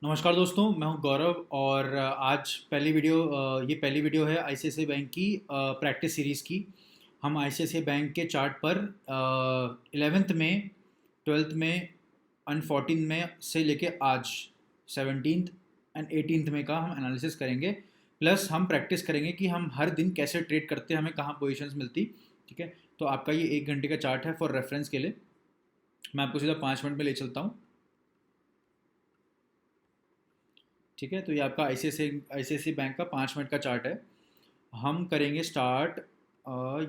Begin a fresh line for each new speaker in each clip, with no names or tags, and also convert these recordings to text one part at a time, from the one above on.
नमस्कार दोस्तों, मैं हूं गौरव और आज ये पहली वीडियो है आईसीआईसीआई बैंक की प्रैक्टिस सीरीज़ की। हम आईसीआईसीआई बैंक के चार्ट पर 11th में, 12th में एंड 14 में से लेके आज 17th एंड 18th में का हम एनालिसिस करेंगे। प्लस हम प्रैक्टिस करेंगे कि हम हर दिन कैसे ट्रेड करते हैं, हमें कहाँ पोजीशंस मिलती। ठीक है, तो आपका ये 1 घंटे का चार्ट है फॉर रेफरेंस के लिए। मैं आपको सीधा 5 मिनट में ले चलता हूँ। ठीक है, तो ये आपका आईसीआईसीआई बैंक का 5 मिनट का चार्ट है। हम करेंगे स्टार्ट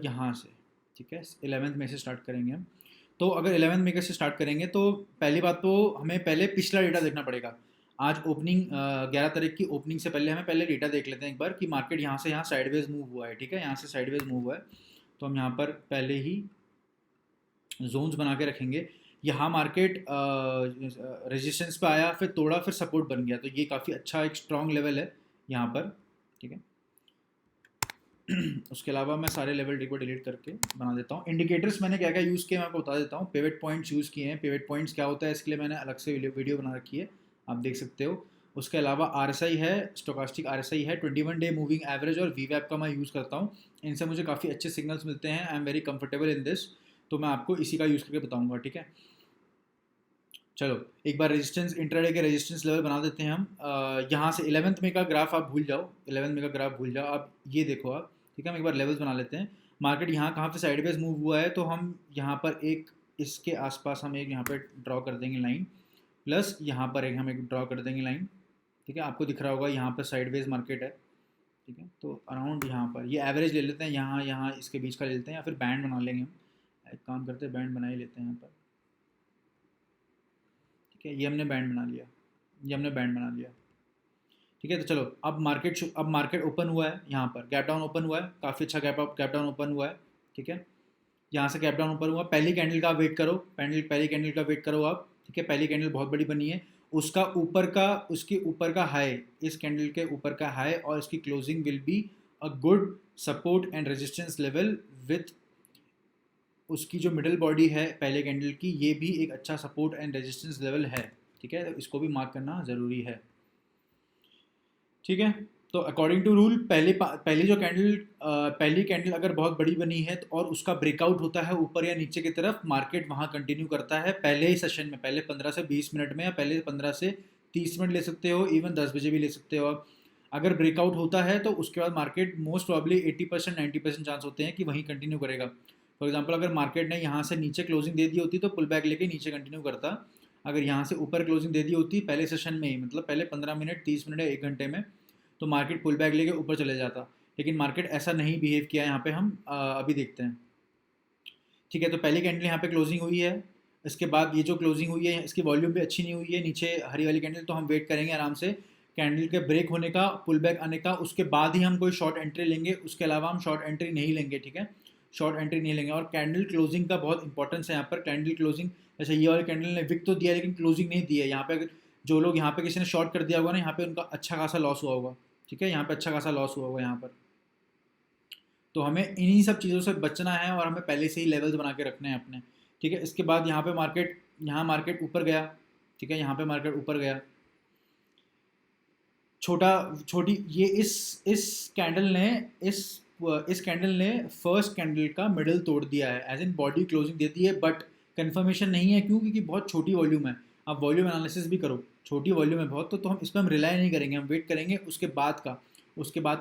यहाँ से। ठीक है, 11th में से स्टार्ट करेंगे हम। तो अगर 11th में से स्टार्ट करेंगे तो पहली बात तो हमें पहले पिछला डेटा देखना पड़ेगा। आज ओपनिंग 11 तारीख की ओपनिंग से पहले हमें पहले डेटा देख लेते हैं एक बार कि मार्केट यहाँ से यहाँ साइडवेज मूव हुआ है। ठीक है, यहाँ से साइडवेज मूव हुआ है, तो हम यहाँ पर पहले ही जोन्स बना के रखेंगे। यहाँ मार्केट रेजिस्टेंस पे आया, फिर तोड़ा, फिर सपोर्ट बन गया, तो ये काफ़ी अच्छा एक स्ट्रॉन्ग लेवल है यहाँ पर। ठीक है, उसके अलावा मैं सारे लेवल को डिलीट करके बना देता हूँ। इंडिकेटर्स मैंने क्या क्या यूज़ किए मैं आपको बता देता हूँ। पिवट पॉइंट्स यूज़ किए हैं। पिवट पॉइंट्स क्या होता है इसके लिए मैंने अलग से वीडियो बना रखी है, आप देख सकते हो। उसके अलावा आरएसआई है, स्टोकास्टिक आरएसआई है, 21 डे मूविंग एवरेज और वीवैप का मैं यूज़ करता हूँ। इनसे मुझे काफ़ी अच्छे सिग्नल्स मिलते हैं। I am very comfortable in this, तो मैं आपको इसी का यूज़ करके बताऊँगा। ठीक है, चलो एक बार रेजिस्टेंस, इंट्राडे के रेजिस्टेंस लेवल बना देते हैं हम। यहाँ से 11th में का ग्राफ आप भूल जाओ, 11th में का ग्राफ भूल जाओ, आप ये देखो आप। ठीक है, हम एक बार लेवल्स बना लेते हैं। मार्केट यहाँ कहाँ पे साइडवेज मूव हुआ है, तो हम यहाँ पर एक इसके आसपास हम एक यहाँ पे ड्रॉ कर देंगे लाइन, प्लस यहाँ पर एक हम एक ड्रॉ कर देंगे लाइन। ठीक है, आपको दिख रहा होगा यहाँ पर साइडवेज मार्केट है। ठीक है, तो अराउंड यहाँ पर ये एवरेज ले लेते हैं, यहाँ यहाँ इसके बीच का ले लेते हैं, या फिर बैंड बना लेंगे हम। एक काम करते हैं, बैंड बना ही लेते हैं यहाँ पर। ठीक है, ये हमने बैंड बना लिया, ये हमने बैंड बना लिया। ठीक है, तो चलो अब मार्केट ओपन हुआ है, यहाँ पर गैप डाउन ओपन हुआ है, काफ़ी अच्छा गैप डाउन ओपन हुआ है। ठीक है, यहाँ से गैप डाउन ओपन हुआ, पहली कैंडल का वेट करो, पहली कैंडल का वेट करो आप। ठीक है, पहली कैंडल बहुत बड़ी बनी है, उसके ऊपर का हाई, इस कैंडल के ऊपर का हाई और इसकी closing will be a good support and resistance level with उसकी जो मिडल बॉडी है पहले कैंडल की, ये भी एक अच्छा सपोर्ट एंड रेजिस्टेंस लेवल है। ठीक है, तो इसको भी मार्क करना ज़रूरी है। ठीक है, तो अकॉर्डिंग टू रूल पहली कैंडल अगर बहुत बड़ी बनी है और उसका ब्रेकआउट होता है ऊपर या नीचे की तरफ, मार्केट वहाँ कंटिन्यू करता है पहले ही सेशन में, पहले 15 से 20 मिनट में, या पहले 15 से 30 मिनट ले सकते हो, इवन 10 बजे भी ले सकते हो आप। अगर ब्रेकआउट होता है तो उसके बाद मार्केट मोस्ट प्रॉब्ली 80% 90% चांस होते हैं कि वहीं कंटिन्यू करेगा। फॉर एग्जाम्पल अगर मार्केट ने यहाँ से नीचे क्लोजिंग दे दी होती तो पुल बैक लेके नीचे कंटिन्यू करता। अगर यहाँ से ऊपर क्लोजिंग दे दी होती पहले सेशन में ही, मतलब पहले 15 मिनट, 30 मिनट या 1 घंटे में, तो मार्केट पुल बैक लेके ऊपर चले जाता। लेकिन मार्केट ऐसा नहीं बिहेव किया यहाँ पे, हम अभी देखते हैं। ठीक है, तो पहली कैंडल यहाँ पे क्लोजिंग हुई है, इसके बाद ये जो क्लोजिंग हुई है इसकी वॉल्यूम भी अच्छी नहीं हुई है, नीचे हरी वाली कैंडल, तो हम वेट करेंगे आराम से कैंडल के ब्रेक होने का, पुल बैक आने का, उसके बाद ही हम कोई शॉर्ट एंट्री लेंगे। उसके अलावा हम शॉर्ट एंट्री नहीं लेंगे। ठीक है, शॉर्ट एंट्री नहीं लेंगे। और कैंडल क्लोजिंग का बहुत इंपॉर्टेंस है यहाँ पर। कैंडल क्लोजिंग, जैसे ये वाली कैंडल ने विक तो दिया लेकिन क्लोजिंग नहीं दी है। यहाँ पे अगर जो लोग यहाँ पे किसी ने शॉर्ट कर दिया होगा ना, यहाँ पे उनका अच्छा खासा लॉस हुआ होगा। ठीक है, यहाँ पे अच्छा खासा लॉस हुआ होगा यहाँ पर। तो हमें इन्हीं सब चीज़ों से बचना है और हमें पहले से ही लेवल्स बना के रखने हैं अपने। ठीक है, इसके बाद यहाँ मार्केट ऊपर गया। ठीक है, यहाँ पे मार्केट ऊपर गया, छोटा छोटी ये इस कैंडल ने इस इस कैंडल ने फर्स्ट कैंडल का मिडल तोड़ दिया है, एज इन बॉडी क्लोजिंग देती है, बट कंफर्मेशन नहीं है। क्यों? क्योंकि बहुत छोटी वॉल्यूम है। आप वॉल्यूम एनालिसिस भी करो, छोटी वॉल्यूम है बहुत, तो हम इस पर हम रिलाई नहीं करेंगे, हम वेट करेंगे उसके बाद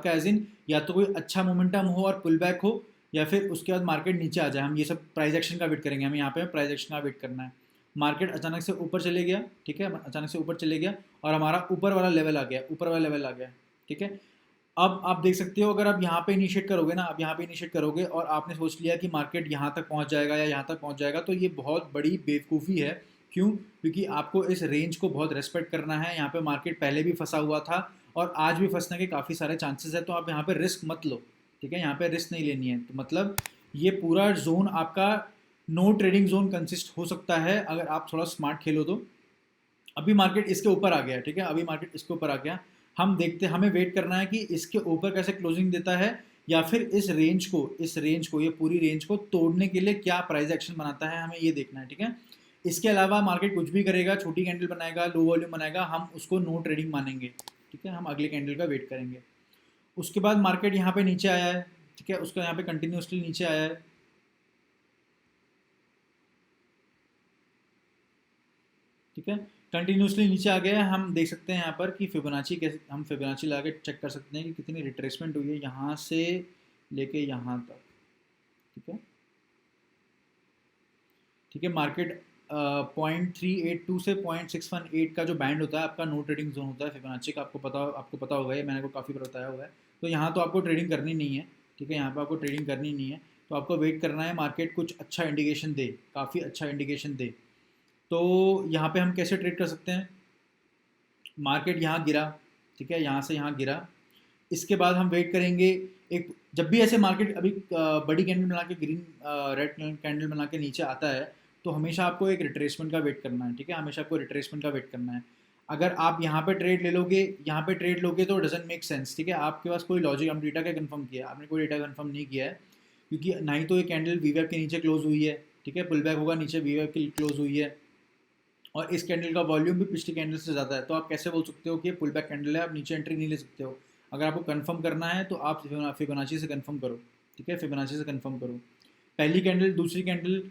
का एज इन या तो कोई अच्छा मोमेंटम हो और पुल बैक हो, या फिर उसके बाद मार्केट नीचे आ जाए। हम ये सब प्राइस एक्शन का वेट करेंगे, हमें यहाँ पे प्राइस एक्शन का वेट करना है। मार्केट अचानक से ऊपर चले गया। ठीक है, अचानक से ऊपर चले गया और हमारा ऊपर वाला लेवल आ गया। ठीक है, अब आप देख सकते हो, अगर आप यहाँ पे इनिशिएट करोगे ना, आप यहाँ पे इनिशिएट करोगे और आपने सोच लिया कि मार्केट यहाँ तक पहुँच जाएगा या यहाँ तक पहुँच जाएगा, तो ये बहुत बड़ी बेवकूफ़ी है। क्यों? क्योंकि आपको इस रेंज को बहुत रेस्पेक्ट करना है। यहाँ पे मार्केट पहले भी फंसा हुआ था और आज भी फंसने के काफ़ी सारे चांसेस है, तो आप यहाँ पे रिस्क मत लो। ठीक है, यहाँ पे रिस्क नहीं लेनी है। तो मतलब ये पूरा जोन आपका नो ट्रेडिंग जोन कंसिस्ट हो सकता है अगर आप थोड़ा स्मार्ट खेलो तो। अभी मार्केट इसके ऊपर आ गया। ठीक है, अभी मार्केट इसके ऊपर आ गया। हमें वेट करना है कि इसके ऊपर कैसे क्लोजिंग देता है, या फिर इस रेंज को ये पूरी रेंज को तोड़ने के लिए क्या प्राइस एक्शन बनाता है, हमें ये देखना है। ठीक है, इसके अलावा मार्केट कुछ भी करेगा, छोटी कैंडल बनाएगा, लो वॉल्यूम बनाएगा, हम उसको नो ट्रेडिंग मानेंगे। ठीक है, हम अगले कैंडल का वेट करेंगे। उसके बाद मार्केट यहाँ पे नीचे आया है, ठीक है, उसका यहाँ पे कंटिन्यूसली नीचे आया है, ठीक है, कंटिन्यूसली नीचे आ गया है। हम देख सकते हैं यहाँ पर कि फिबोनाची कैसे, हम फिबोनाची लगा के चेक कर सकते हैं कि कितनी रिट्रेसमेंट हुई है यहाँ से लेके यहाँ तक। ठीक है, ठीक है, मार्केट 0.382 से 0.618 का जो बैंड होता है आपका नो ट्रेडिंग जोन होता है फिबोनाची का, आपको पता होगा, ये मैंने को काफ़ी बार बताया हुआ है। तो यहाँ तो आपको ट्रेडिंग करनी नहीं है, ठीक है, यहाँ पर आपको ट्रेडिंग करनी नहीं है, तो आपको वेट करना है मार्केट कुछ अच्छा इंडिकेशन दे, काफ़ी अच्छा इंडिकेशन दे। तो यहाँ पे हम कैसे ट्रेड कर सकते हैं, मार्केट यहाँ गिरा, ठीक है, यहाँ से यहाँ गिरा, इसके बाद हम वेट करेंगे एक, जब भी ऐसे मार्केट अभी बड़ी कैंडल बना के, ग्रीन रेड कैंडल बना के नीचे आता है, तो हमेशा आपको एक रिट्रेसमेंट का वेट करना है। ठीक है, हमेशा आपको रिट्रेसमेंट का वेट करना है। अगर आप यहाँ पे ट्रेड ले लोगे, यहाँ पे ट्रेड लोगे तो डजंट मेक सेंस। ठीक है, आपके पास कोई लॉजिक, हम डेटा क्या कंफर्म किया, आपने कोई डेटा कंफर्म नहीं किया है, क्योंकि ना ही तो ये कैंडल वीवेब के नीचे क्लोज हुई है, ठीक है, पुल बैक होगा नीचे, वीवेब की क्लोज हुई है, और इस कैंडल का वॉल्यूम भी पिछली कैंडल से ज़्यादा है, तो आप कैसे बोल सकते हो कि ये पुल बैक कैंडल है, आप नीचे एंट्री नहीं ले सकते हो। अगर आपको कंफर्म करना है तो आप फिबोनाची से कंफर्म करो। ठीक है, फिबोनाची से कंफर्म करो। पहली कैंडल, दूसरी कैंडल,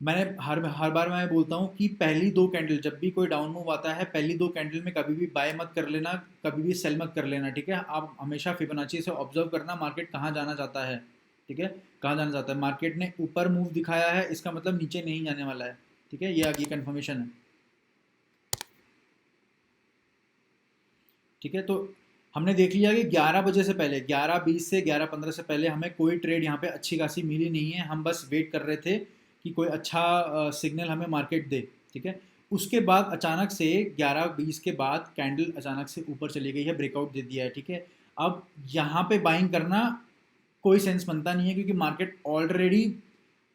मैंने हर बार मैं बोलता हूँ कि पहली दो कैंडल, जब भी कोई डाउन मूव आता है, पहली दो कैंडल में कभी भी बाय मत कर लेना, कभी भी सेल मत कर लेना। ठीक है, आप हमेशा फिबोनाची से ऑब्जर्व करना मार्केट कहाँ जाना चाहता है। ठीक है, कहाँ जाना चाहता है, मार्केट ने ऊपर मूव दिखाया है, इसका मतलब नीचे नहीं जाने वाला है। ठीक है, ये आगे कन्फर्मेशन है। ठीक है, तो हमने देख लिया कि 11 बजे से पहले, 11:20 से 11:15 से पहले हमें कोई ट्रेड यहाँ पे अच्छी खासी मिली नहीं है, हम बस वेट कर रहे थे कि कोई अच्छा सिग्नल हमें मार्केट दे। ठीक है, उसके बाद अचानक से 11:20 के बाद कैंडल अचानक से ऊपर चली गई है, ब्रेकआउट दे दिया है। ठीक है, अब यहाँ पे बाइंग करना कोई सेंस बनता नहीं है, क्योंकि मार्केट ऑलरेडी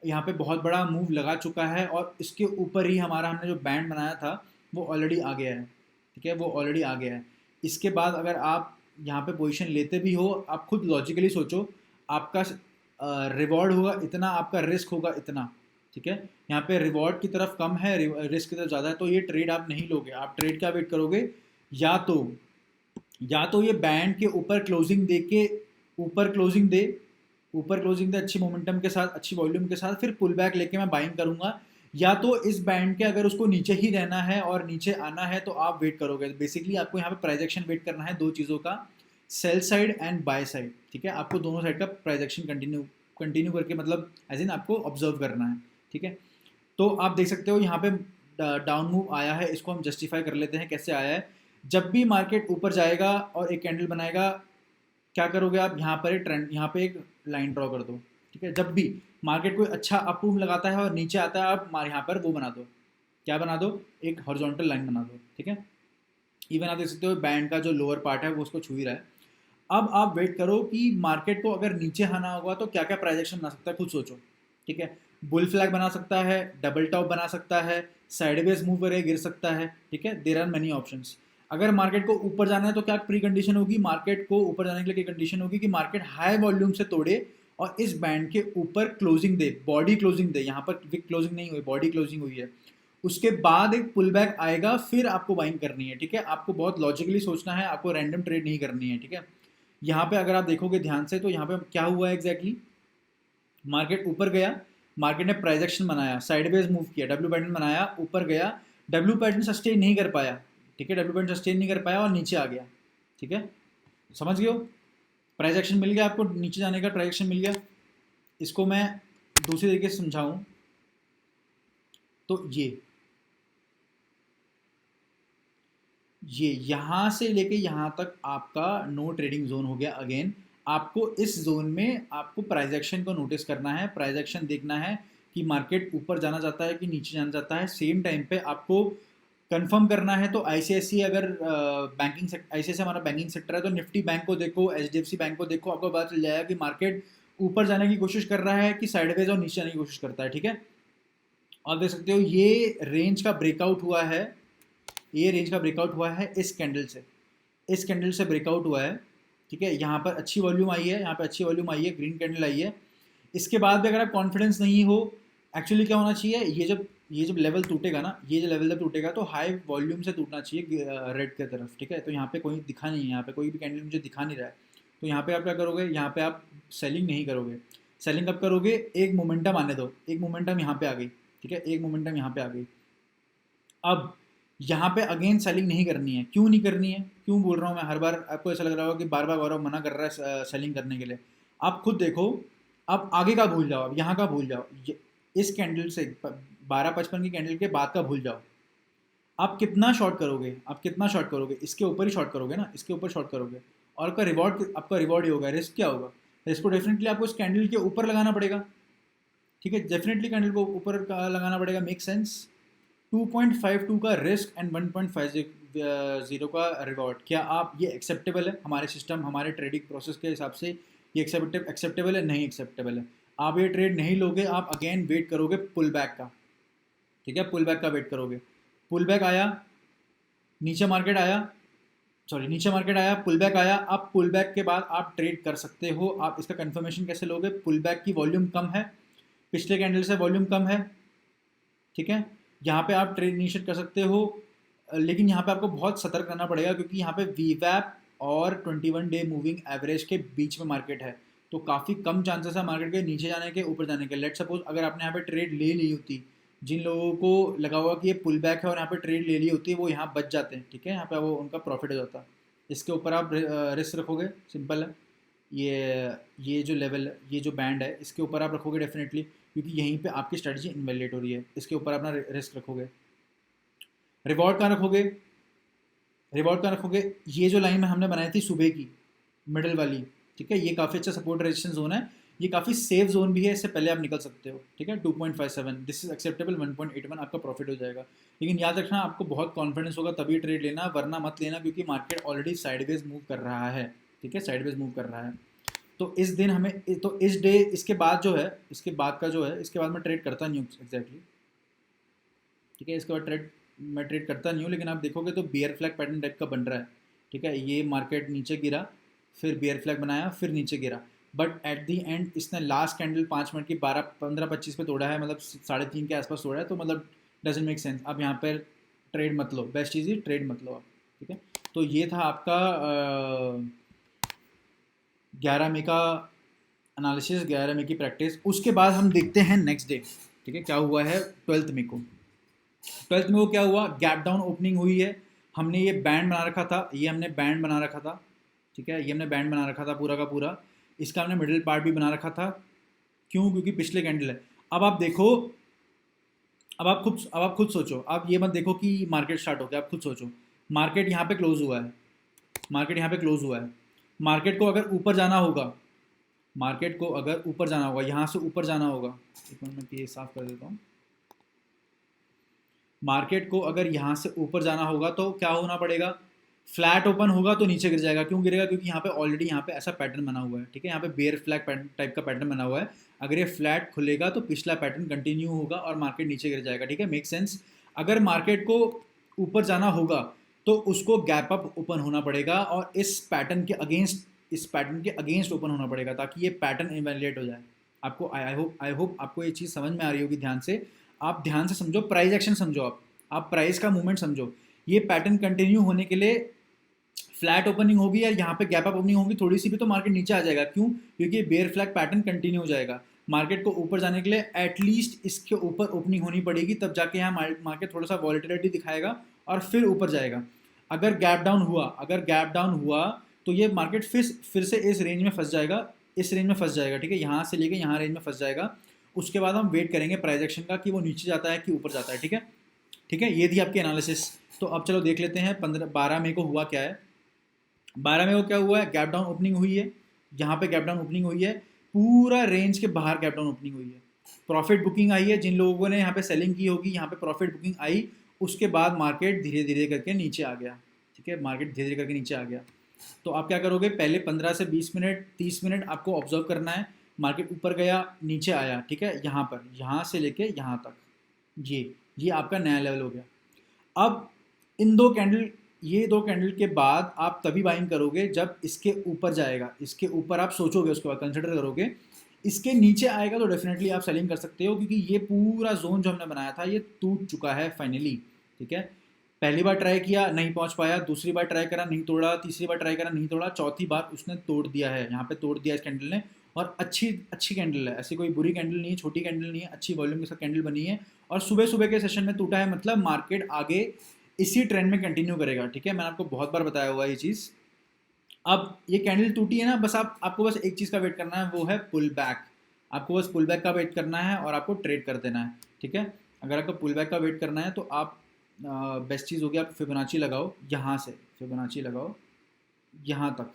यहाँ पे बहुत बड़ा मूव लगा चुका है, और इसके ऊपर ही हमने जो बैंड बनाया था वो ऑलरेडी आ गया है। ठीक है, वो ऑलरेडी आ गया है। इसके बाद अगर आप यहाँ पे पोजीशन लेते भी हो, आप खुद लॉजिकली सोचो, आपका रिवॉर्ड होगा इतना, आपका रिस्क होगा इतना। ठीक है, यहाँ पे रिवॉर्ड की तरफ कम है, रिस्क की तरफ ज़्यादा है, तो ये ट्रेड आप नहीं लोगे। आप ट्रेड क्या वेट करोगे, या तो या तो ये बैंड के ऊपर क्लोजिंग दे के, ऊपर क्लोजिंग दे, ऊपर क्लोजिंग दे अच्छी मोमेंटम के साथ, अच्छी वॉल्यूम के साथ, फिर पुल बैक लेके मैं बाइंग करूंगा, या तो इस बैंड के अगर उसको नीचे ही रहना है और नीचे आना है तो आप वेट करोगे। बेसिकली आपको यहाँ पे प्राइस एक्शन वेट करना है दो चीज़ों का, sell side and by side. ठीक है, आपको दोनों साइड का प्राइस एक्शन कंटिन्यू करके, मतलब एज इन आपको ऑब्जर्व करना है। ठीक है, तो आप देख सकते हो यहाँ पे डाउन मूव आया है, इसको हम जस्टिफाई कर लेते हैं कैसे आया है। जब भी मार्केट ऊपर जाएगा और एक कैंडल बनाएगा, क्या करोगे आप, यहाँ पर एक ट्रेंड, यहाँ पे एक लाइन ड्रॉ कर दो। ठीक है, जब भी मार्केट कोई अच्छा अप मूव लगाता है और नीचे आता है, आप यहाँ पर वो बना दो, क्या बना दो, एक हॉरिजॉन्टल लाइन बना दो। ठीक है, इवन आप देख सकते हो बैंड का जो लोअर पार्ट है वो उसको छू ही रहा है। अब आप वेट करो कि मार्केट को अगर नीचे आना होगा तो क्या क्या प्राइस एक्शन बना सकता है, खुद सोचो। ठीक है, बुल फ्लैग बना सकता है, डबल टॉप बना सकता है, साइडवेज मूव करके गिर सकता है। ठीक है, देयर आर मेनी ऑप्शंस। अगर मार्केट को ऊपर जाना है तो क्या प्री कंडीशन होगी, मार्केट को ऊपर जाने के लिए कंडीशन होगी कि मार्केट हाई वॉल्यूम से तोड़े और इस बैंड के ऊपर क्लोजिंग दे, बॉडी क्लोजिंग दे। यहाँ पर विक क्लोजिंग नहीं हुई, बॉडी क्लोजिंग हुई है, उसके बाद एक पुल बैक आएगा, फिर आपको बाइंग करनी है। ठीक है, आपको बहुत लॉजिकली सोचना है, आपको रैंडम ट्रेड नहीं करनी है। ठीक है, यहाँ पे अगर आप देखोगे ध्यान से तो यहाँ पे क्या हुआ है एग्जैक्टली, मार्केट ऊपर गया, मार्केट ने प्राइस एक्शन बनाया, साइडवेज मूव किया, डब्ल्यू पैटर्न बनाया, ऊपर गया, डब्ल्यू पैटर्न सस्टेन नहीं कर पाया। ठीक है, डब्ल्यू पैटर्न सस्टेन नहीं कर पाया और नीचे आ गया। ठीक है, समझ गए हो, प्राइस एक्शन मिल गया आपको, नीचे जाने का प्राइस एक्शन मिल गया। इसको मैं दूसरी तरीके से समझाऊं तो ये यहाँ से लेके यहाँ तक आपका नो ट्रेडिंग जोन हो गया। अगेन आपको इस जोन में आपको प्राइस एक्शन को नोटिस करना है, प्राइस एक्शन देखना है कि मार्केट ऊपर जाना चाहता है कि नीचे जाना चाहता है। सेम टाइम पे आपको कंफर्म करना है तो आईसीआईसी, अगर बैंकिंग सेक्टर, आईसीआईसी हमारा बैंकिंग सेक्टर है, तो निफ्टी बैंक को देखो, एचडीएफसी बैंक को देखो, आपको पता चल जाएगा कि मार्केट ऊपर जाने की कोशिश कर रहा है कि साइडवेज और नीचे जाने की कोशिश करता है। ठीक है, और देख सकते हो ये रेंज का ब्रेकआउट हुआ है, ये रेंज का ब्रेकआउट हुआ है इस कैंडल से, इस कैंडल से ब्रेकआउट हुआ है। ठीक है, यहाँ पर अच्छी वॉल्यूम आई है, यहाँ पर अच्छी वॉल्यूम आई है, ग्रीन कैंडल आई है। इसके बाद भी अगर आप कॉन्फिडेंस नहीं हो, एक्चुअली क्या होना चाहिए, ये जब ये जब लेवल टूटेगा ना, ये जो लेवल जब टूटेगा तो हाई वॉल्यूम से टूटना चाहिए रेड की तरफ, ठीक है। तो यहाँ पे कोई दिखा नहीं है, यहाँ पे कोई भी कैंडल मुझे दिखा नहीं रहा है। तो यहाँ पे आप क्या करोगे, यहाँ पे आप सेलिंग नहीं करोगे। सेलिंग कब करोगे, एक मोमेंटम आने दो, एक मोमेंटम यहाँ पे आ गई, ठीक है, एक मोमेंटम यहाँ पे आ गई। अब यहाँ पे अगेन सेलिंग नहीं करनी है। क्यों नहीं करनी है, क्यों बोल रहा हूँ मैं, हर बार आपको ऐसा लग रहा होगा कि बार बार गौरव मना कर रहा है सेलिंग करने के लिए। आप खुद देखो, आप आगे का भूल जाओ, अब यहाँ का भूल जाओ, इस कैंडल से 12:55 की कैंडल के बाद का भूल जाओ। आप कितना शॉर्ट करोगे, आप कितना शॉर्ट करोगे, इसके ऊपर ही शॉर्ट करोगे ना, इसके ऊपर शॉर्ट करोगे। और आपका रिवॉर्ड ही होगा। रिस्क क्या होगा, रिस्क को डेफिनेटली आपको इस कैंडल के ऊपर लगाना पड़ेगा, ठीक है, डेफिनेटली कैंडल को ऊपर लगाना पड़ेगा, मेक सेंस। 2.52 का रिस्क एंड 1.50 का रिवॉर्ड, क्या आप ये एक्सेप्टेबल है हमारे सिस्टम, हमारे ट्रेडिंग प्रोसेस के हिसाब से ये एक्सेप्टेबल है, नहीं एक्सेप्टेबल है। आप ये ट्रेड नहीं लोगे, आप अगेन वेट करोगे पुल बैक का, ठीक है, पुल बैक का वेट करोगे। पुल बैक आया, नीचे मार्केट आया, सॉरी नीचे मार्केट आया, पुल बैक आया। आप पुल बैक के बाद आप ट्रेड कर सकते हो। आप इसका कंफर्मेशन कैसे लोगे, पुल बैक की वॉल्यूम कम है, पिछले कैंडल से वॉल्यूम कम है, ठीक है, यहाँ पे आप ट्रेड इनिशिएट कर सकते हो। लेकिन यहाँ पे आपको बहुत सतर्क रहना पड़ेगा, क्योंकि यहाँ पे वीवैप और 21 डे मूविंग एवरेज के बीच में मार्केट है। तो काफ़ी कम चांसेस है मार्केट के नीचे जाने के, ऊपर जाने के। लेट सपोज अगर आपने यहाँ पे ट्रेड ले ली होती, जिन लोगों को लगा हुआ कि ये पुल बैक है और यहाँ पे ट्रेड ले ली होती है, वो यहाँ बच जाते हैं, ठीक है, यहाँ पे वो उनका प्रॉफिट हो जाता। इसके ऊपर आप रिस्क रखोगे, सिंपल है। ये जो लेवल है, ये जो बैंड है, इसके ऊपर आप रखोगे डेफिनेटली, क्योंकि यहीं पे आपकी स्ट्रेटजी इनवैलिडेट हो रही है। इसके ऊपर अपना रिस्क रखोगे। रिवॉर्ड कहाँ रखोगे, रिवॉर्ड कहाँ रखोगे, ये जो लाइन में हमने बनाई थी सुबह की, मिडल वाली, ठीक है, ये काफ़ी अच्छा सपोर्ट रेजिस्टेंस जोन है, ये काफ़ी सेफ जोन भी है, इससे पहले आप निकल सकते हो, ठीक है। 2.57 दिस इज एक्सेप्टेबल, 1.81 आपका प्रॉफिट हो जाएगा। लेकिन याद रखना, आपको बहुत कॉन्फिडेंस होगा तभी ट्रेड लेना, वरना मत लेना, क्योंकि मार्केट ऑलरेडी साइडवेज मूव कर रहा है, ठीक है, साइडवेज मूव कर रहा है। तो इस दिन हमें, तो इस डे, इसके बाद जो है, इसके बाद का जो है, इसके बाद मैं ट्रेड करता नहीं हूँ एग्जैक्टली, ठीक है, इसके बाद मैं ट्रेड करता नहीं हूँ। लेकिन आप देखोगे तो बियर फ्लैग पैटर्न टाइप का बन रहा है, ठीक है, ये मार्केट नीचे गिरा, फिर बियर फ्लैग बनाया, फिर नीचे गिरा, बट एट दी एंड इसने लास्ट कैंडल 5 मिनट की 12:15-25 पे तोड़ा है, मतलब 3:30 के आसपास तोड़ा है। तो मतलब डजेंट मेक सेंस। अब यहाँ पर ट्रेड मत लो, बेस्ट चीज़ ही ट्रेड मत लो आप, ठीक है। तो ये था आपका 11 मई का एनालिसिस, 11 मई की प्रैक्टिस। उसके बाद हम देखते हैं नेक्स्ट डे, ठीक है, क्या हुआ है 12 मई को। 12 मई को क्या हुआ, गैप डाउन ओपनिंग हुई है। हमने ये बैंड बना रखा था, ये हमने बैंड बना रखा था, ठीक है, ये हमने बैंड बना रखा था पूरा का पूरा। इसका हमने मिडिल पार्ट भी बना रखा था। क्यों, क्योंकि पिछले कैंडल है। अब आप देखो, अब आप खुद सोचो, आप ये मत देखो कि मार्केट स्टार्ट हो गया, आप खुद सोचो, मार्केट यहाँ पे क्लोज हुआ है, मार्केट यहाँ पे क्लोज हुआ है। मार्केट को अगर ऊपर जाना होगा, मार्केट को अगर ऊपर जाना होगा, यहाँ से ऊपर जाना होगा, एक मिनट में ये साफ कर देता हूँ। मार्केट को अगर यहाँ से ऊपर जाना होगा तो क्या होना पड़ेगा, फ्लैट ओपन होगा तो नीचे गिर जाएगा। क्यों गिरेगा, क्योंकि यहाँ पे ऑलरेडी यहाँ पे ऐसा पैटर्न बना हुआ है, ठीक है, यहाँ पे बेयर फ्लैग टाइप का पैटर्न बना हुआ है। अगर ये फ्लैट खुलेगा तो पिछला पैटर्न कंटिन्यू होगा और मार्केट नीचे गिर जाएगा, ठीक है, मेक सेंस। अगर मार्केट को ऊपर जाना होगा तो उसको गैप अप ओपन होना पड़ेगा और इस पैटर्न के अगेंस्ट ओपन होना पड़ेगा, ताकि ये पैटर्न इवैल्यूएट हो जाए। आपको आई होप आपको ये चीज़ समझ में आ रही होगी। ध्यान से, आप ध्यान से समझो, प्राइस एक्शन समझो, आप प्राइस का मूवमेंट समझो। ये पैटर्न कंटिन्यू होने के लिए फ्लैट ओपनिंग होगी या यहाँ पे गैप अप ओपनिंग होगी, थोड़ी सी भी, तो मार्केट नीचे आ जाएगा। क्यों, क्योंकि बेयर फ्लैग पैटर्न कंटिन्यू हो जाएगा। मार्केट को ऊपर जाने के लिए एटलीस्ट इसके ऊपर ओपनिंग होनी पड़ेगी, तब जाके यहाँ मार्केट थोड़ा सा वॉलेटिलिटी दिखाएगा और फिर ऊपर जाएगा। अगर गैप डाउन हुआ तो ये मार्केट फिर से इस रेंज में फंस जाएगा, ठीक है, यहाँ से लेके यहाँ रेंज में फंस जाएगा। उसके बाद हम वेट करेंगे प्राइस एक्शन का, कि वो नीचे जाता है कि ऊपर जाता है, ठीक है, ये थी आपकी एनालिसिस। तो अब चलो देख लेते हैं 12 मई को हुआ क्या है। 12 मई को क्या हुआ है, गैप डाउन ओपनिंग हुई है, यहाँ पे गैप डाउन ओपनिंग हुई है, पूरा रेंज के बाहर गैप डाउन ओपनिंग हुई है। प्रॉफिट बुकिंग आई है, जिन लोगों ने यहाँ पे सेलिंग की होगी, यहाँ पे प्रॉफिट बुकिंग आई। उसके बाद मार्केट धीरे धीरे करके नीचे आ गया, ठीक है, मार्केट धीरे धीरे करके नीचे आ गया। तो आप क्या करोगे, पहले 15 से 20 मिनट 30 मिनट आपको ऑब्जर्व करना है। मार्केट ऊपर गया, नीचे आया, ठीक है, यहाँ पर, यहाँ से लेके यहाँ तक, ये आपका नया लेवल हो गया। अब ये दो कैंडल के बाद आप तभी बाइंग करोगे जब इसके ऊपर जाएगा। इसके ऊपर आप सोचोगे, उसके बाद कंसिडर करोगे, इसके नीचे आएगा तो डेफिनेटली आप सेलिंग कर सकते हो, क्योंकि ये पूरा जोन जो हमने बनाया था ये टूट चुका है फाइनली। ठीक है, पहली बार ट्राई किया नहीं पहुंच पाया, दूसरी बार ट्राई करा नहीं तोड़ा, तीसरी बार ट्राई करा नहीं तोड़ा, चौथी बार उसने तोड़ दिया है, यहाँ पे तोड़ दिया इस कैंडल ने। और अच्छी अच्छी कैंडल है, ऐसी कोई बुरी कैंडल नहीं है, छोटी कैंडल नहीं है, अच्छी वॉल्यूम के साथ कैंडल बनी है और सुबह सुबह के सेशन में टूटा है, मतलब मार्केट आगे इसी ट्रेंड में कंटिन्यू करेगा। ठीक है, मैंने आपको बहुत बार बताया हुआ ये चीज़। अब ये कैंडल टूटी है ना, बस आपको बस एक चीज़ का वेट करना है, वो है पुल बैक। आपको बस पुल बैक का वेट करना है और आपको ट्रेड कर देना है। ठीक है, अगर आपको पुल बैक का वेट करना है तो आप बेस्ट चीज़ होगी आप फिबोनाची लगाओ, यहाँ से फिबोनाची लगाओ यहाँ तक।